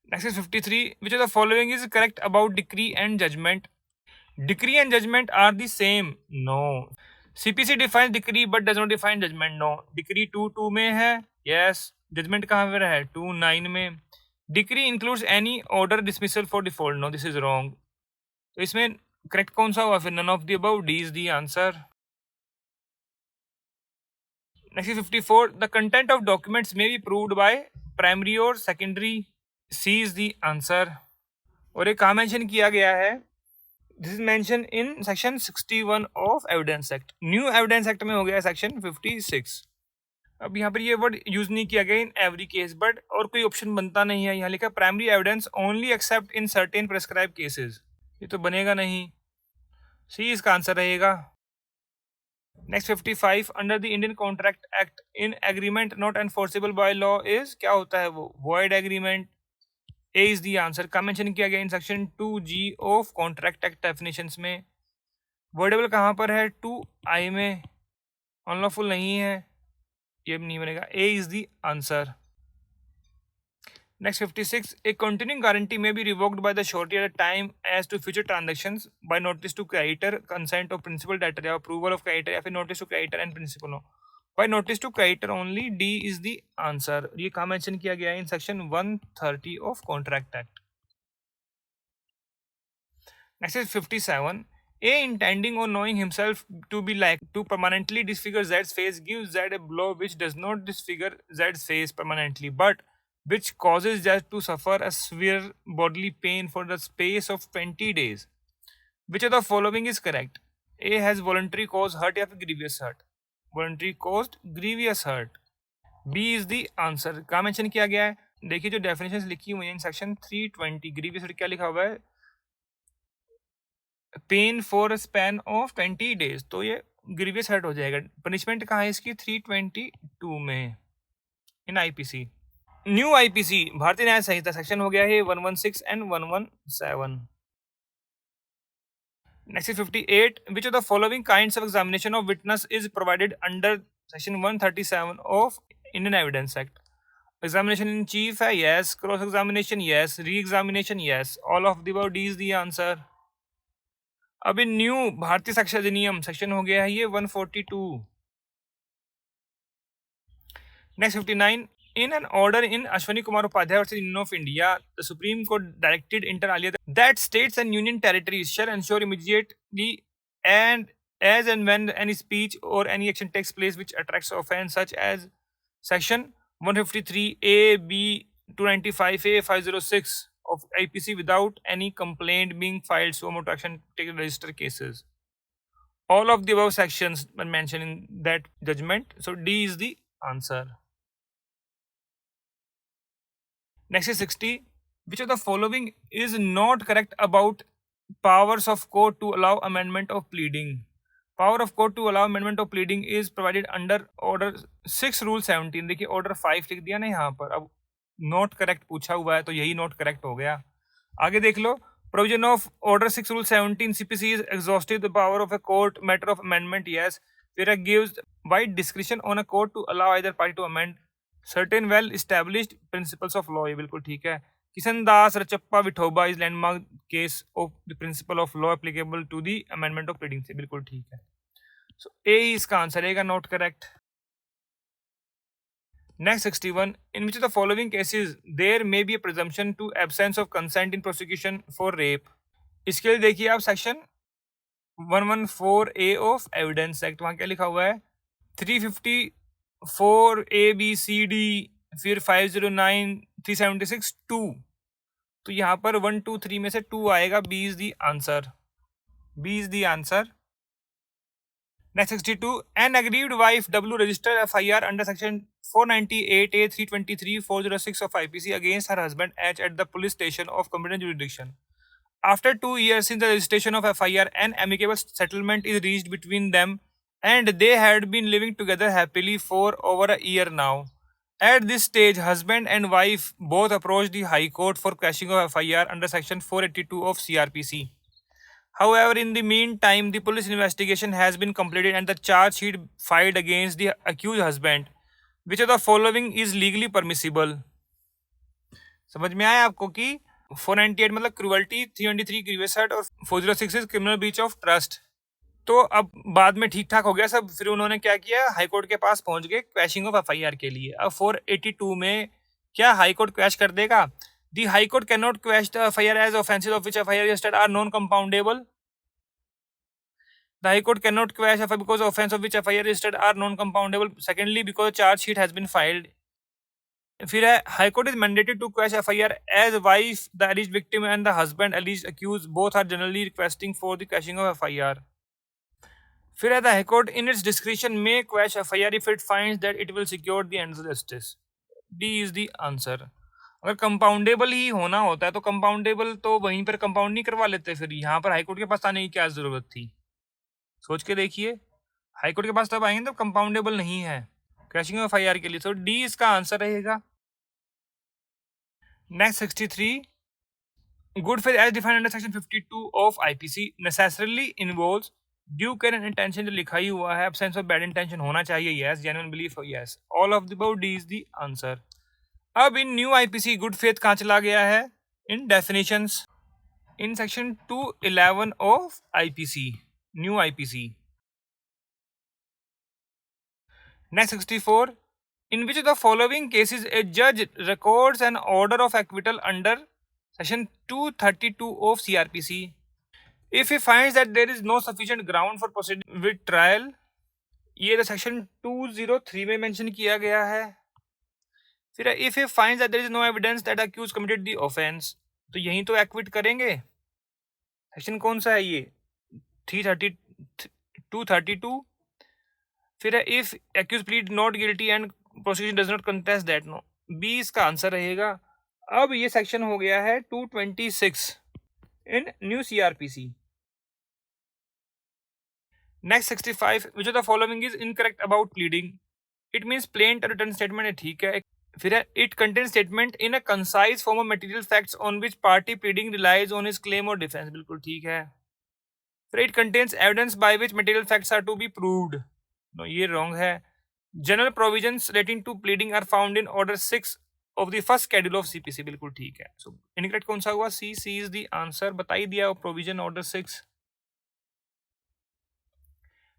Next is 53. Which of the following is correct about decree and judgment? Decree and judgment are the same. No. CPC defines decree but does not define judgment. No. Decree 2(2) में है. Yes. Judgment कहाँ पर है? 2(9) में. Decree includes any order dismissal for default. No, this is wrong. तो इसमें correct कौन सा हुआ फिर? None of the above. D is the answer. Next is 54. The content of documents may be proved by primary or secondary. C is the answer. और एक कहाँ mention किया गया है? This is mentioned in section 61 of Evidence Act. New Evidence Act में हो गया section 56. अब यहाँ पर ये वर्ड यूज नहीं किया गया इन एवरी केस, बट और कोई ऑप्शन बनता नहीं है। यहाँ लिखा primary evidence only accept in certain prescribe cases, ये तो बनेगा नहीं। सी इसका आंसर रहेगा। Next 55. Under the Indian contract act in agreement not enforceable by law is, क्या होता है वो? Void agreement. A is the answer. का मेंशन किया गया in section 2G of contract act definitions में। वर्डेबल कहाँ पर है? 2I में। अनलॉफुल नहीं है, ये नहीं बनेगा। A is the answer. Next 56. A continuing guarantee may be revoked by the surety at a time as to future transactions by notice to creditor, consent of principal debtor या approval of creditor, या फिर notice to creditor and principal हो। By notice to creditor only. D is the answer. ये कहाँ mention किया गया है? In section 130 of contract act. Next is 57. A intending or knowing himself to be like to permanently disfigure Z's face gives Z a blow which does not disfigure Z's face permanently but which causes Z to suffer a severe bodily pain for the space of 20 days. Which of the following is correct? A has voluntary cause hurt या फिर grievous hurt? Voluntary caused grievous hurt. B is the answer. कहाँ mention किया गया है? देखिए जो definitions लिखी हुई है इन सेक्शन 320, ग्रीवियस हर्ट क्या लिखा हुआ है? Pain for span of 20 days, तो ये ग्रीवियस हर्ट हो जाएगा। पनिशमेंट कहाँ है इसकी? 322 में इन आईपीसी। न्यू आईपीसी भारतीय न्याय संहिता सेक्शन हो गया है 116 and 117। Next 58. Which of the following kinds of examination of witness is provided under section 137 of Indian evidence act? Examination in chief है, yes. Cross examination, yes. Re examination, yes. All of the above. D is the answer. अभी new Bharatiya Sakshya Adhiniyam section हो गया है ये 142। Next 59. In an order in Ashwani Kumar Upadhyay versus Union of India, the Supreme Court directed inter alia that states and union territories shall ensure immediately and as and when any speech or any action takes place which attracts offence such as section 153A B 295A 506 of IPC without any complaint being filed, so motor action taken register cases. All of the above sections were mentioned in that judgment. So D is the answer. Next is 60. Which of the following is not correct about powers of court to allow amendment of pleading? Power of court to allow amendment of pleading is provided under order 6 rule 17. देखिए order 5 लिख दिया ना यहाँ पर, अब note correct पूछा हुआ है तो यही नोट करेक्ट हो गया. आगे देख लो. Provision of order 6 rule 17 CPC is exhaustive the power of a court matter of amendment. Yes, where it gives wide discretion on a court to allow either party to amend certain well established principles of law. ये बिल्कुल ठीक है. Kishan Das Rachappa Vithoba is landmark case of the principle of law applicable to the amendment of pleading से बिल्कुल ठीक है. So A इसका answer रहेगा, not correct. Next 61. In which of the following cases there may be a presumption to absence of consent in prosecution for rape? इसके लिए देखिए आप section 114A of evidence act, वहाँ क्या लिखा हुआ है 354 ABCD फिर 509 376 2. तो यहाँ पर 1 2 3 में से 2 आएगा. B is the answer. B is the answer. Next 62. An aggrieved wife W registered FIR under section 498A 323 406 of IPC against her husband H at the police station of competent jurisdiction. After 2 years since the registration of FIR, an amicable settlement is reached between them and they had been living together happily for over a year now. At this stage, husband and wife both approached the High Court for quashing of FIR under section 482 of CRPC. However, in the meantime, the police investigation has been completed and the charge sheet filed against the accused husband. Which of the following is legally permissible? समझ में आया आपको कि 498 मतलब cruelty, 323 grievous hurt और 406 is criminal breach of trust. तो अब बाद में ठीक ठाक हो गया सब. फिर उन्होंने क्या किया, हाईकोर्ट के पास पहुंच गए क्वैशिंग ऑफ एफआईआर के लिए. अब 482 में क्या हाईकोर्ट क्वैश कर देगा? The High Court cannot quash the FIR as offences of which FIR registered are non-compoundable. The High Court cannot quash FIR because the offence of which FIR registered are non-compoundable. Secondly, because the charge sheet has been filed. फिर है High Court is mandated to quash FIR as wife, the alleged victim and the husband alleged accused both are generally requesting for the quashing of FIR. फिर है the High Court in its discretion may quash FIR if it finds that it will secure the ends of justice. D is the answer. अगर compoundable ही होना होता है तो compoundable तो वहीं पर कंपाउंड नहीं करवा लेते, फिर यहाँ पर हाईकोर्ट के पास आने की क्या जरूरत थी? सोच के देखिए, हाईकोर्ट के पास तब आएंगे तब कंपाउंडेबल नहीं है क्रैशिंग ऑफ एफआईआर के लिए. तो डी इसका आंसर रहेगा. Next 63. Good faith as defined under section 52 of IPC necessarily involves due care and intention. जो लिखा ही हुआ है एब्सेंस ऑफ बैड इंटेंशन होना चाहिए. Yes. Genuine belief. Yes. All of the above. D is the answer. अब in new IPC good faith कहाँ चला गया है? In definitions in section 211 of IPC, new IPC. Next 64. In which of the following cases a जज records an order of acquittal under section 232 of CrPC if he finds that there is no sufficient ground for proceeding with trial. ये section 203 में mention किया गया है. फिर if he finds that there is no evidence that accused committed the offence, तो यहीं तो equity करेंगे. सेक्शन कौन सा है ये? 232. फिर if accused plead not guilty and prosecution does not contest that. No. B इसका आंसर रहेगा. अब ये सेक्शन हो गया है 226 in new CrPC. Next 65. Which of the following is incorrect about pleading? It means plain return statement है, ठीक है. फिर it contain statement in a concise form of material facts on which party pleading relies on his claim और defence. बिल्कुल ठीक है. फिर it contains evidence by which material facts are to be proved. No, ये wrong है. General provisions relating to pleading are found in order 6 of the first schedule of CPC. बिल्कुल ठीक है. सो इनकरेक्ट कौन सा हुआ? C. C is the answer. बता ही दिया provision order 6.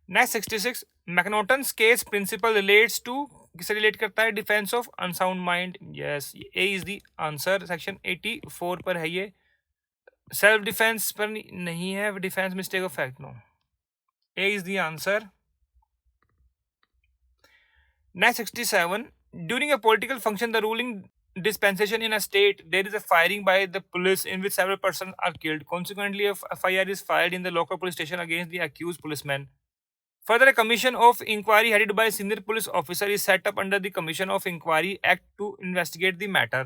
Next 66. M'Naghten's case principle relates to किससे रिलेट करता है? Defence of unsound mind. Yes, A is the answer. Section 84 पर है ये। सेल्फ डिफेंस पर नहीं है। Defence mistake of fact, no. A is the answer. Next 67. During a political function, the ruling dispensation in a state, there is a firing by the police in which several persons are killed. Consequently, a FIR is filed in the local police station against the accused policeman. Further, a commission of inquiry headed by a senior police officer is set up under the Commission of Inquiry Act to investigate the matter.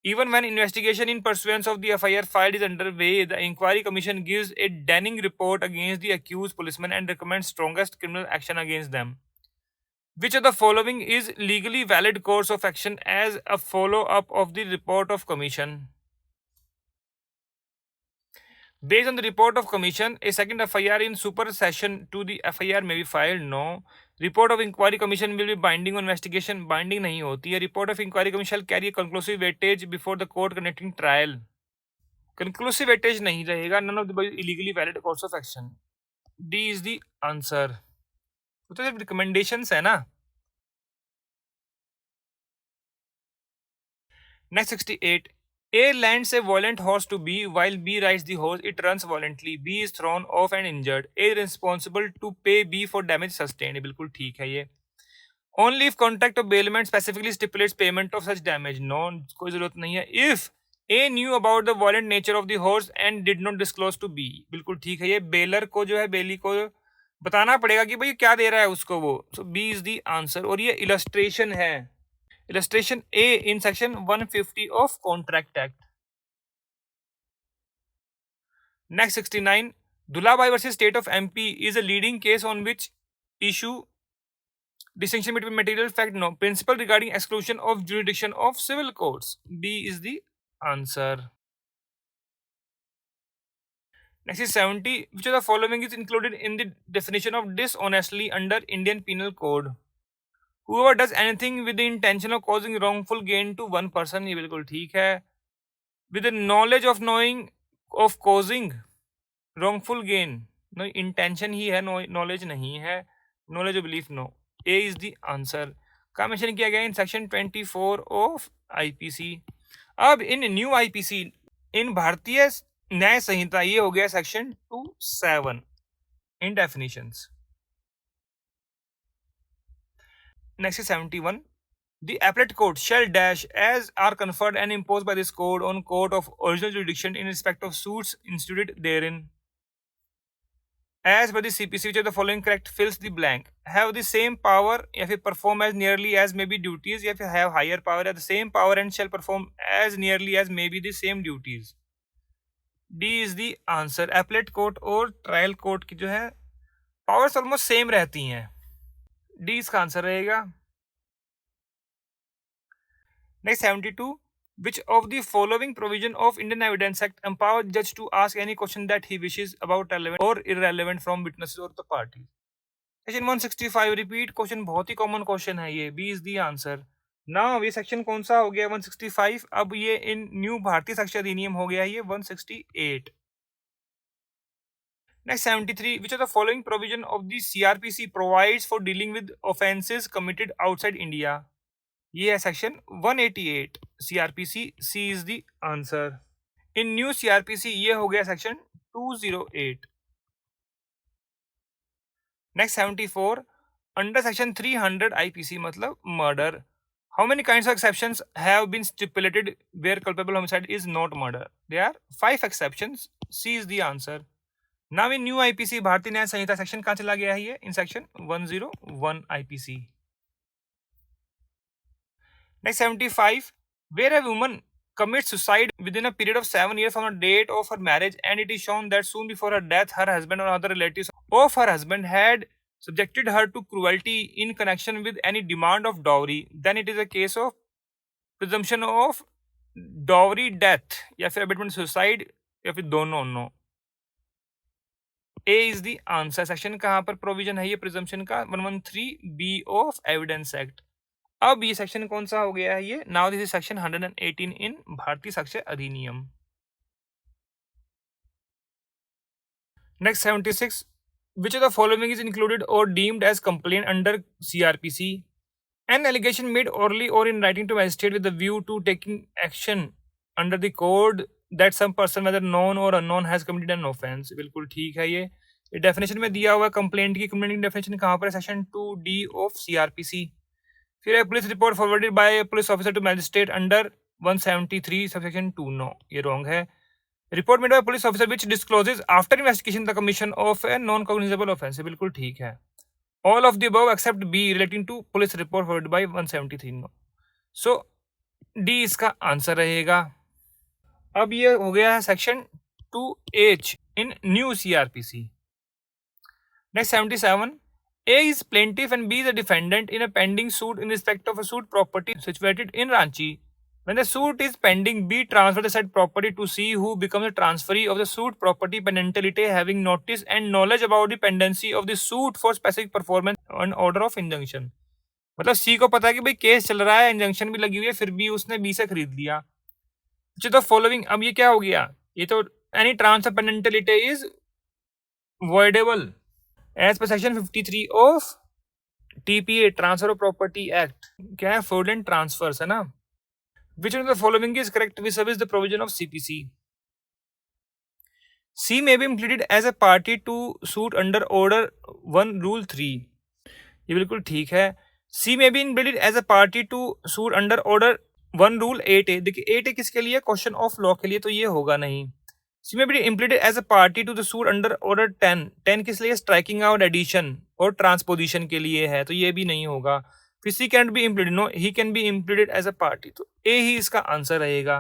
Even when investigation in pursuance of the FIR filed is underway, the inquiry commission gives a damning report against the accused policemen and recommends strongest criminal action against them. Which of the following is legally valid course of action as a follow-up of the report of commission? Based on the report of commission, a second FIR in supersession to the FIR may be filed. No. Report of inquiry commission will be binding on investigation. Binding नहीं होती है. Report of inquiry commission shall carry a conclusive weightage before the court conducting trial. Conclusive weightage नहीं रहेगा. None of the illegally valid course of action. D is the answer. तो सिर्फ recommendations है ना. Next 68. A lends a violent horse to B while B rides the horse. It runs violently. B is thrown off and injured. A is responsible to pay B for damage sustained. बिल्कुल ठीक है ये. Only if contract of bailment specifically stipulates payment of such damage. No, कोई जरूरत नहीं है. If A knew about the violent nature of the horse and did not disclose to B. बिल्कुल ठीक है ये. बेलर को जो है, बेली को बताना पड़ेगा कि भाई क्या दे रहा है उसको वो. So B is the answer. और ये illustration है. Illustration A in section 150 of Contract Act. Next 69. Dulabai versus State of MP is a leading case on which issue distinction between material fact, no, principle regarding exclusion of jurisdiction of civil courts. B is the answer. Next is 70. Which of the following is included in the definition of dishonestly under Indian Penal Code? Whoever does anything with the intention of causing wrongful gain to one person, ये बिल्कुल ठीक है. With the knowledge of knowing of causing wrongful gain, no, intention ही है, knowledge नहीं है. Knowledge of belief, no. A is the answer. का mention किया गया इन सेक्शन 24 ऑफ IPC. अब इन न्यू IPC, इन भारतीय न्याय संहिता, ये हो गया section 27 in definitions. Next is 71. The appellate court shall dash as are conferred and imposed by this code on court of original jurisdiction in respect of suits instituted therein. As per the CPC, which of the following correct fills the blank? Have the same power if they perform as nearly as may be duties, if they have higher power at the same power and shall perform as nearly as may be the same duties. D is the answer. Appellate court और trial court की जो है powers almost same रहती हैं. D इसका answer रहेगा. Next 72. Which of the following provision of Indian Evidence Act empower judge to ask any question that he wishes about relevant or irrelevant from witnesses or the parties? Section 165. Repeat question, बहुत ही common question है ये. B is the answer. Now ये section कौन सा हो गया? 165. अब ये इन न्यू भारतीय साक्ष्य अधिनियम हो गया ये 168. Next 73. Which of the following provision of the CRPC provides for dealing with offences committed outside India? ये है section 188 CRPC. C is the answer. In new CRPC ये हो गया section 208. Next 74. Under section 300 IPC मतलब murder, how many kinds of exceptions have been stipulated where culpable homicide is not murder? There are 5 exceptions. C is the answer. Now in new IPC भारतीय न्याय संहिता section कहाँ चला गया है ये? In section 101 IPC. Next 75. Where a woman commits suicide within a period of 7 years from the date of her marriage and it is shown that soon before her death her husband or other relatives of her husband had subjected her to cruelty in connection with any demand of dowry, then it is a case of presumption of dowry death या फिर abetment suicide या फिर दोनों. नो. A is the answer. Section कहाँ पर provision है ये प्रिजम्पशन का? 113B of evidence act. अब ये सेक्शन कौन सा हो गया है ये? नाउ दिस इज सेक्शन 118 इन भारतीय साक्ष्य अधिनियम. Next 76. Which of the following is included or deemed as complaint under CRPC? An allegation made orally or in writing to magistrate with the view to taking action under the code that some person whether known or unknown has committed an offense. बिल्कुल ठीक है ये definition में दिया हुआ complaint की definition कहाँ पर है? Section 2D of CRPC. फिर है police report forwarded by police officer to magistrate under 173 subsection 2. No, ये रॉन्ग है. Report made by police officer which discloses after investigation the commission of a non cognizable offence. बिल्कुल ठीक है. All of the above except B relating to police report forwarded by 173. No, so D इसका answer रहेगा. अब ये हो गया है section 2H in new CRPC. Next 77. A is plaintiff and B is a defendant in a pending suit in respect of a suit property situated in Ranchi. When the suit is pending, B transfers the said property to C, who becomes a transferee of the suit property penalty having notice and knowledge about the pendency of the suit for specific performance on order of injunction. मतलब C को पता है कि भाई case चल रहा है, injunction भी लगी हुई है, फिर भी उसने B से खरीद लिया. तो फॉलोइंग, अब ये क्या हो गया? ये तो any transfer penalty is voidable as per section 53 of TPA transfer of property act. क्या है? फ्रॉडुलेंट ट्रांसफर्स है ना. Which of the following is correct which service the provision of CPC? C may be pleaded as a party to suit under order 1 rule 3. ये बिल्कुल ठीक है. C may be pleaded as a party to suit under order 1 rule 8A. देखिए 8A किसके लिए? Question of law के लिए, तो ये होगा नहीं. C may be implemented as a party to the suit under order 10. 10 किस लिए? स्ट्राइकिंग आउट एडिशन और ट्रांसपोजिशन के लिए है, तो ये भी नहीं होगा. फिर C can be impleaded. No, he can be impleaded as a party, तो A ही इसका आंसर रहेगा.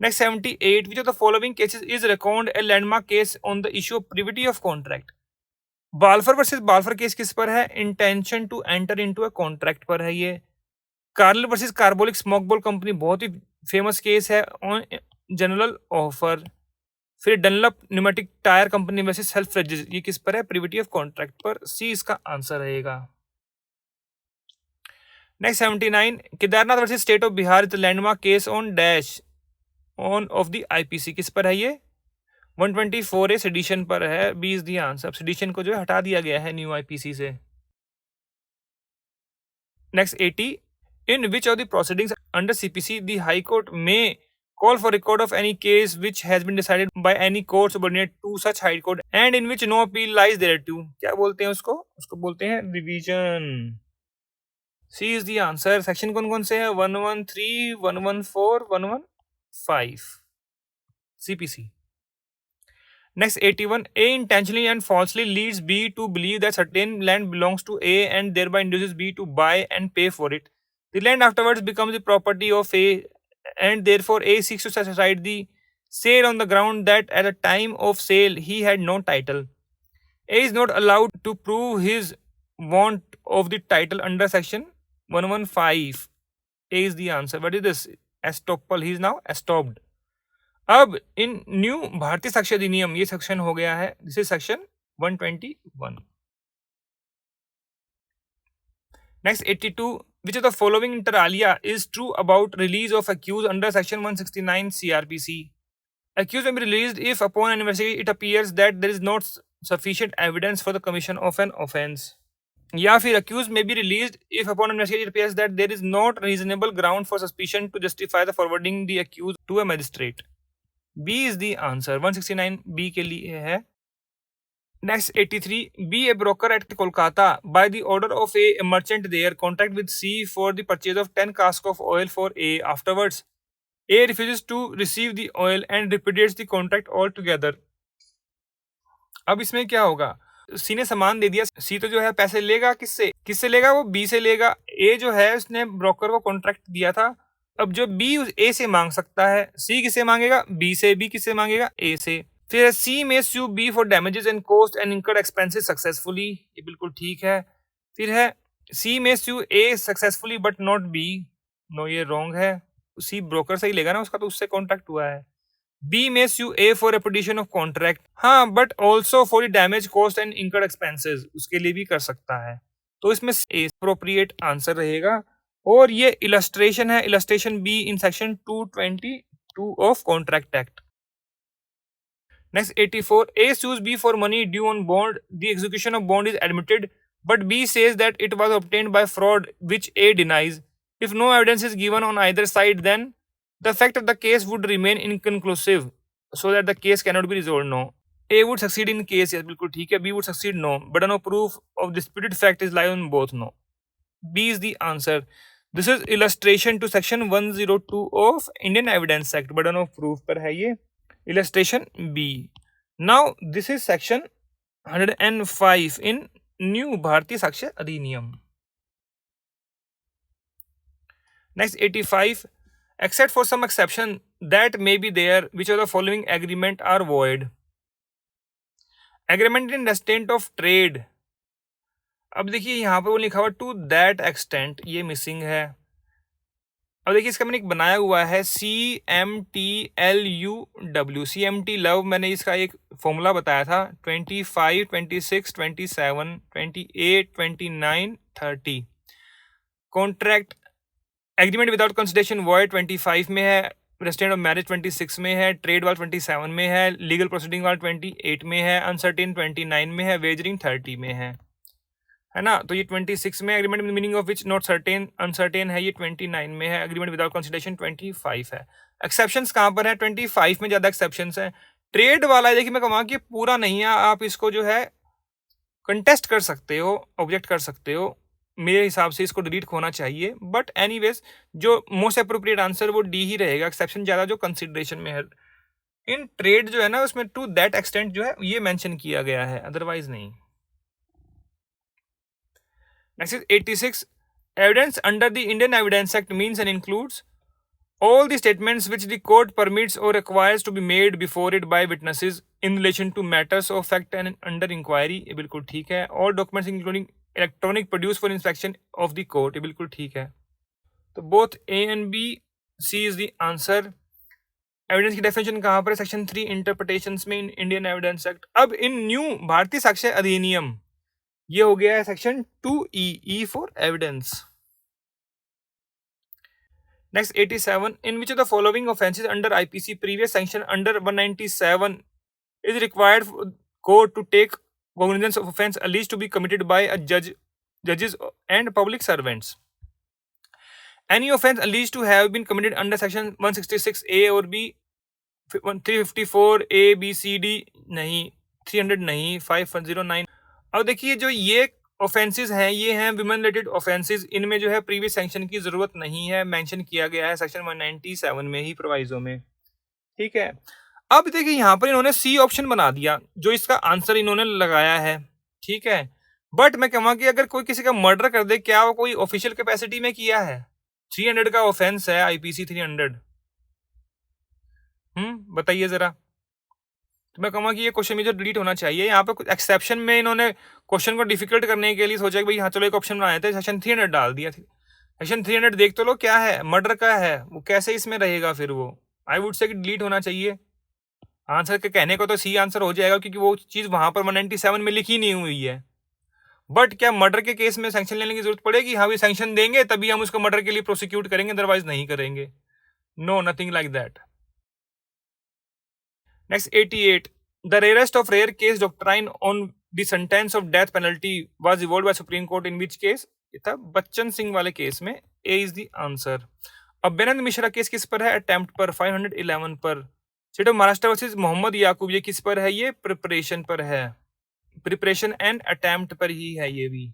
Next 78. Which of the following cases is record a landmark case on the issue of privity of contract? Balfour versus Balfour case किस पर है? Intention to enter into a contract पर है ये. Carlill versus Carbolic smoke ball company बहुत ही famous case है on general offer. फिर Dunlop pneumatic tyre company versus self phrases, ये किस पर है? प्रिविटी ऑफ कॉन्ट्रैक्ट पर. सी इसका आंसर रहेगा. Next 79. Kedarnath versus state of Bihar is landmark case on dash on of the IPC. किस पर है ये? 124A सेडिशन पर है. B is the answer. Sedition को जो है हटा दिया गया है न्यू IPC से. Next 80. In which of the proceedings under CPC the High Court may call for record of any case which has been decided by any court subordinate to such High Court and in which no appeal lies thereto? क्या बोलते हैं उसको? उसको बोलते हैं revision. C is the answer. Section कौन कौन से हैं? 113, 114, 115 CPC. Next 81. A intentionally and falsely leads B to believe that certain land belongs to A and thereby induces B to buy and pay for it. The land afterwards becomes the property of A and therefore A seeks to set aside the sale on the ground that at the time of sale he had no title. A is not allowed to prove his want of the title under section 115. A is the answer. What is this? Estoppel. He is now estopped. अब in new Bharatiya Sakshya अधिनियम ये section हो गया है. This is section 121. Next 82. Which of the following inter alia is true about release of accused under section 169 CRPC? Accused may be released if upon an investigation it appears that there is not sufficient evidence for the commission of an offence. या फिर accused may be released if upon an investigation it appears that there is not reasonable ground for suspicion to justify the forwarding the accused to a magistrate. B is the answer. 169 B के लिए है. Next 83. Be a broker at Kolkata by the order of a merchant there contract with C for the purchase of 10 casks of oil for A. Afterwards, A refuses to receive the oil and repudiates the contract altogether. अब इसमें क्या होगा? C ने सामान दे दिया. C तो जो है पैसे लेगा किससे लेगा? वो B से लेगा. A जो है उसने ब्रोकर को कॉन्ट्रैक्ट दिया था. अब जो B A से मांग सकता है, C किससे मांगेगा? B से. B किससे मांगेगा? A से. फिर C may sue B for damages and cost and incurred expenses successfully. ये बिल्कुल ठीक है. फिर है C may sue A successfully but not B. No, ये रॉन्ग है. C ब्रोकर से ही लेगा ना, उसका तो उससे कॉन्ट्रैक्ट हुआ है. B may sue A for repudiation of contract. हाँ, but also for the damage cost and incurred expenses. उसके लिए भी कर सकता है. तो इसमें A appropriate आंसर रहेगा. और ये इलस्ट्रेशन है. Illustration B in section 222 of contract act. Next 84. A sues B for money due on bond. The execution of bond is admitted but B says that it was obtained by fraud, which A denies. If no evidence is given on either side, then the fact of the case would remain inconclusive, so that the case cannot be resolved. No. A would succeed in case, yes, बिल्कुल ठीक है. B would succeed, no. But no proof of disputed fact is lie on both, no. B is the answer. This is illustration to section 102 of Indian Evidence Act. Burden of proof पर है ये. Illustration B. Now this is section 105 in New Bharatiya Sakshya Adhiniyam. Next 85. Except for some exception that may be there, which of the following agreement are void? Agreement in extent of trade. अब देखिए यहाँ पे वो लिखा हुआ to that extent, ये missing है. अब देखिए इसका मैंने एक बनाया हुआ है CMTLUW. CMT लव, मैंने इसका एक फॉर्मूला बताया था. 25, 26, 27, 28, 29, 30. Contract agreement without consideration void 25 में है, रेस्टेंट ऑफ मैरिज 26 में है, ट्रेड वाल 27 में है, लीगल प्रोसीडिंग वाल 28 में है, अनसर्टेन 29 में है, वेजरिंग 30 में है ना. तो ये 26 में agreement meaning of which not certain, uncertain है, ये 29 में है. एग्रीमेंट विदाउट कंसिडरेशन 25 है. एक्सेप्शंस कहाँ पर है? 25 में ज़्यादा एक्सेप्शंस हैं. ट्रेड वाला है, देखिए मैं कहूँगा कि पूरा नहीं है, आप इसको जो है कंटेस्ट कर सकते हो, ऑब्जेक्ट कर सकते हो. मेरे हिसाब से इसको डिलीट होना चाहिए, बट एनीवेज जो मोस्ट अप्रोप्रिएट आंसर वो डी ही रहेगा. एक्सेप्शन ज़्यादा जो कंसिडरेशन में है. इन ट्रेड जो है ना उसमें टू दैट एक्सटेंट जो है ये मेंशन किया गया है, अदरवाइज नहीं. Next is 86. Evidence under the Indian Evidence Act means and includes all the statements which the court permits or requires to be made before it by witnesses in relation to matters of fact and under inquiry. ये बिल्कुल ठीक है. All documents including electronic produced for inspection of the court. ये बिल्कुल ठीक है. तो both A and B, C is the answer. Evidence की डेफिनेशन कहाँ पर है? सेक्शन 3 इंटरप्रिटेशंस में इन इंडियन एविडेंस एक्ट. अब इन न्यू भारतीय साक्ष्य अधिनियम ये हो गया है section 2E, E for evidence. Next 87. In which of the following offences under IPC previous sanction under 197 is required court to take cognizance of offense alleged to be committed by a judges and public servants. Any offense alleged to have been committed under section 166A or B, 354 A B C D नहीं, 300 नहीं, 509. अब देखिए जो ये offences हैं ये हैं women related offences. इनमें जो है प्रीवियस सैंक्शन की जरूरत नहीं है, मेंशन किया गया है सेक्शन 197 में ही प्रोवाइजो में. ठीक है. अब देखिए यहाँ पर इन्होंने सी ऑप्शन बना दिया जो इसका आंसर इन्होंने लगाया है. ठीक है. बट मैं कहूँगा कि अगर कोई किसी का मर्डर कर दे, क्या वो कोई ऑफिशियल कैपेसिटी में किया है? 300 का ऑफेंस है, आईपीसी 300. बताइए जरा. तो मैं कहूँगा कि ये क्वेश्चन में जो डिलीट होना चाहिए. यहाँ पे कुछ एक्सेप्शन में इन्होंने क्वेश्चन को डिफिकल्ट करने के लिए सोचा कि भाई हाँ चलो एक ऑप्शन बनाए थे, सेक्शन 300 डाल दिया. सेक्शन 300 देख तो लो क्या है, मर्डर का है, वो कैसे इसमें रहेगा फिर वो. आई वुड से कि डिलीट होना चाहिए. आंसर के कहने को तो सी आंसर हो जाएगा क्योंकि वो चीज़ वहाँ पर 197 में लिखी नहीं हुई है. बट क्या मर्डर के केस में सैंक्शन लेने की जरूरत पड़ेगी? हाँ, भी सैंक्शन देंगे तभी हम उसको मर्डर के लिए प्रोसिक्यूट करेंगे, अदरवाइज नहीं करेंगे. No, nothing like that. Next 88. The rarest of rare case doctrine on the sentence of death penalty was evolved by supreme court in which case? ये था बच्चन सिंह वाले केस में. A is the answer. अब बेनंद Mishra case किस पर है? Attempt पर, 511 पर. State of Maharashtra versus Mohammad Yakub ये किस पर है? ये प्रिपरेशन पर है. प्रिपरेशन एंड अटेम्प्ट पर ही है ये भी.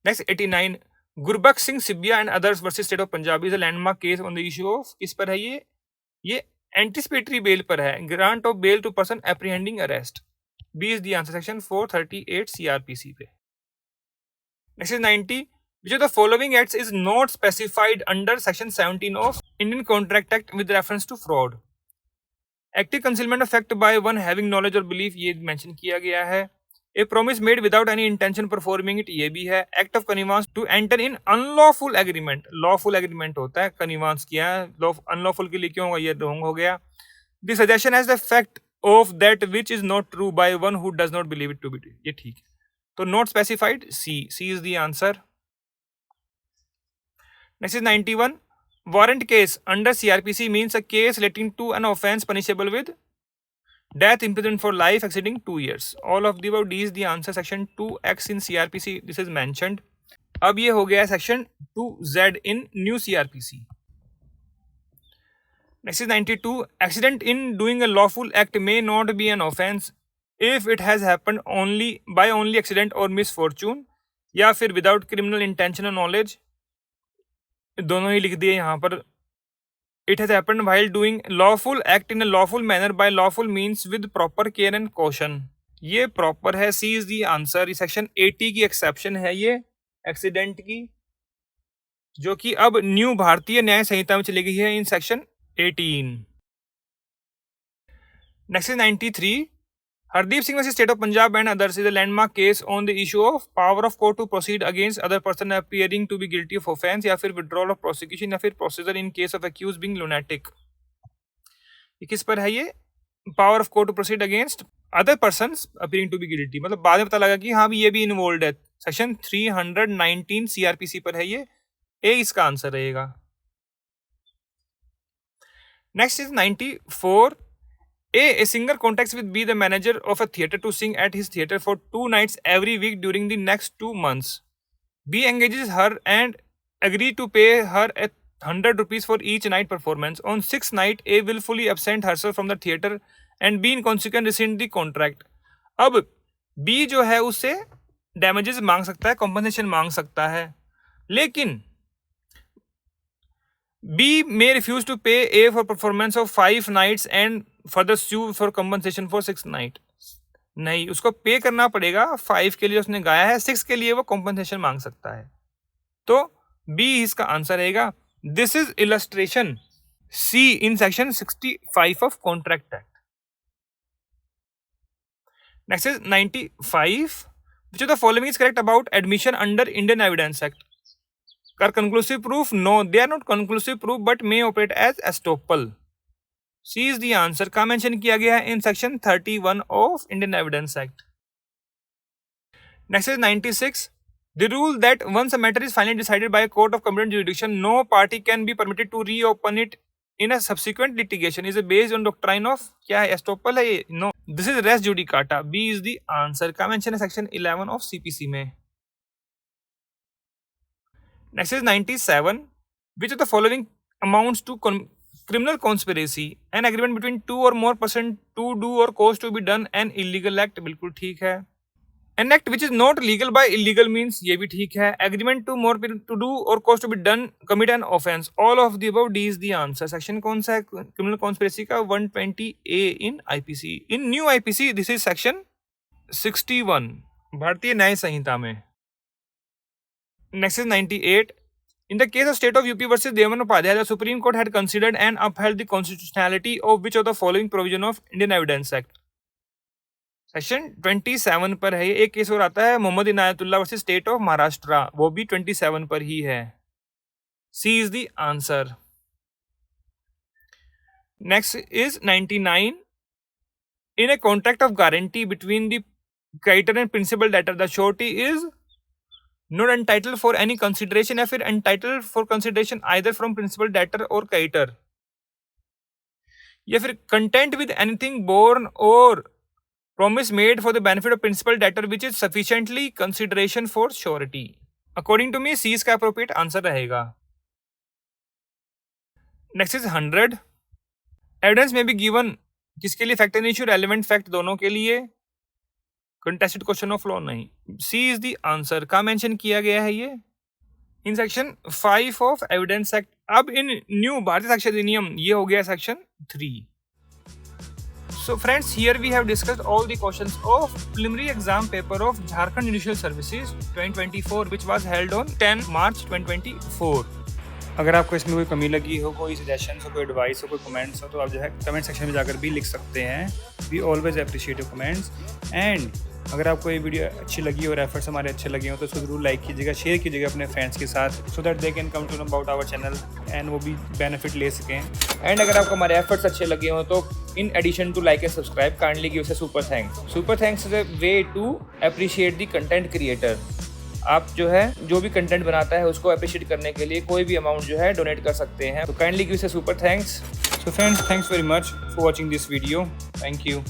Next 89. Gurbaksh Singh Sibbia and others versus state of Punjab is a landmark case on the issue of, किस पर है ये एंटिसिपेटरी बेल पर है. Grant of bail to person apprehending arrest. B is the answer, section 438 CrPC पे. Next is 90. Which of the following acts is not specified under section 17 of Indian Contract Act with reference to fraud? Active concealment of fact by one having knowledge or belief, ये mention किया गया है. A promise made without any intention performing it, ये भी है. Act of connivance to enter in unlawful agreement, lawful agreement होता है, connivance किया है, unlawful के लिए क्यों होगा? ये wrong हो गया. The suggestion as the fact of that which is not true by one who does not believe it to be true, ये ठीक है. तो not specified, C is the answer. Next is 91. Warrant case under CRPC means a case relating to an offence punishable with Death imprisonment for life exceeding 2 years. All of the above. D is the answer. Section 2X in CRPC. This is mentioned. अब ये हो गया section 2Z in new CRPC. Next is 92. Accident in doing a lawful act may not be an offense if it has happened by only accident or misfortune, या फिर without criminal intention or knowledge. दोनों ही लिख दिए यहाँ पर. It has happened while doing lawful act in a lawful manner by lawful means with proper care and caution. ये proper है. C is the answer. ये सेक्शन 80 की एक्सेप्शन है ये एक्सीडेंट की, जो कि अब न्यू भारतीय न्याय संहिता में चली गई है in section 18. Next is 93. Hardeep Singh vs State of Punjab and others is a landmark case on the issue of power of court to proceed against other person appearing to be guilty of offence, या फिर withdrawal of prosecution, या फिर procedure in case of accused being lunatic. ये किस पर है? ये power of court to proceed against other persons appearing to be guilty. मतलब बाद में पता लगा कि हाँ भी ये भी इन्वॉल्व है. सेक्शन 319 CRPC पर है ये. ए इसका आंसर रहेगा. Next is 94. A singer contacts with B, the manager of a theatre, to sing at his theatre for 2 nights every week during the next 2 months. B engages her and agrees to pay her 100 rupees for each night performance. On 6th night, A willfully absent herself from the theatre and B in consequence rescind the contract. अब B जो है उससे damages मांग सकता है, compensation मांग सकता है, लेकिन B may refuse to pay A for performance of 5 nights and further sue for compensation for 6 night. नहीं, उसको पे करना पड़ेगा. 5 के लिए उसने गाया है, 6 के लिए वो compensation मांग सकता है. तो B इसका आंसर रहेगा. This is illustration C in section 65 of Contract Act. Next is 95. Which of the following is correct about admission under Indian Evidence Act? Are conclusive proof? No, they are not conclusive proof but may operate as estoppel. C is the answer. का mention किया गया है in section 31 of Indian Evidence Act. Next is 96. The rule that once a matter is finally decided by a court of competent jurisdiction, no party can be permitted to reopen it in a subsequent litigation is based on doctrine of क्या है? Estoppel है ये? No. This is res judicata. B is the answer. का mention है section 11 of CPC में. Next is 97. Which of the following amounts to criminal conspiracy? An agreement between 2 or more persons to do or cause to be done an illegal act. बिल्कुल ठीक है. An act which is not legal by illegal means. ये भी ठीक है. Agreement to more people to do or cause to be done commit an offence. All of the above. D is the answer. Section कौन सा है criminal conspiracy का? 120A in IPC. In new IPC this is section 61 भारतीय न्याय संहिता में. Next is 98. In the case of State of UP versus Devan Upadhyay, the Supreme Court had considered and upheld the constitutionality of which of the following provision of Indian Evidence Act? Section 27 पर है. एक case और आता है Mohammad Inayatullah versus state of Maharashtra, वो भी 27 पर ही है. C is the answer. Next is 99. In a contract of guarantee between the creditor and principal debtor, the surety is not entitled for any consideration या फिर entitled for consideration either from principal debtor or creditor, या फिर content with anything borne or promise made for the benefit of principal debtor which is sufficiently consideration for surety. According to me, C इसका appropriate answer रहेगा. Next is 100. Evidence may be given किसके लिए? fact and issue, relevant fact दोनों के लिए. Contested question of law नहीं. C is the answer. का mention किया गया है ये in section 5 of Evidence Act. अब in new भारतीय साक्ष्य अधिनियम ये हो गया section 3. So friends, here we have discussed all the questions of preliminary exam paper of Jharkhand Judicial Services 2024 which was held on 10 March 2024. अगर आपको इसमें कोई कमी लगी हो, कोई सजेशन हो, कोई एडवाइस हो, कोई कमेंट्स हो, तो आप जो है कमेंट सेक्शन में जाकर भी लिख सकते हैं. We always appreciate your comments. And अगर आपको ये वीडियो अच्छी लगी और एफर्ट्स हमारे अच्छे लगे हो तो इसको जरूर लाइक कीजिएगा, शेयर कीजिएगा अपने फ्रेंड्स के साथ, so that they can come to know about our channel and वो भी बेनिफिट ले सकें. एंड अगर आपको हमारे एफर्ट्स अच्छे लगे हो तो in addition to like and subscribe kindly give us a super thanks. Super thanks is a way to appreciate the content creator. आप जो है जो भी कंटेंट बनाता है उसको अप्रिशिएट करने के लिए कोई भी अमाउंट जो है डोनेट कर सकते हैं. तो kindly give us a super thanks. So friends, thanks very much for watching this video. Thank you.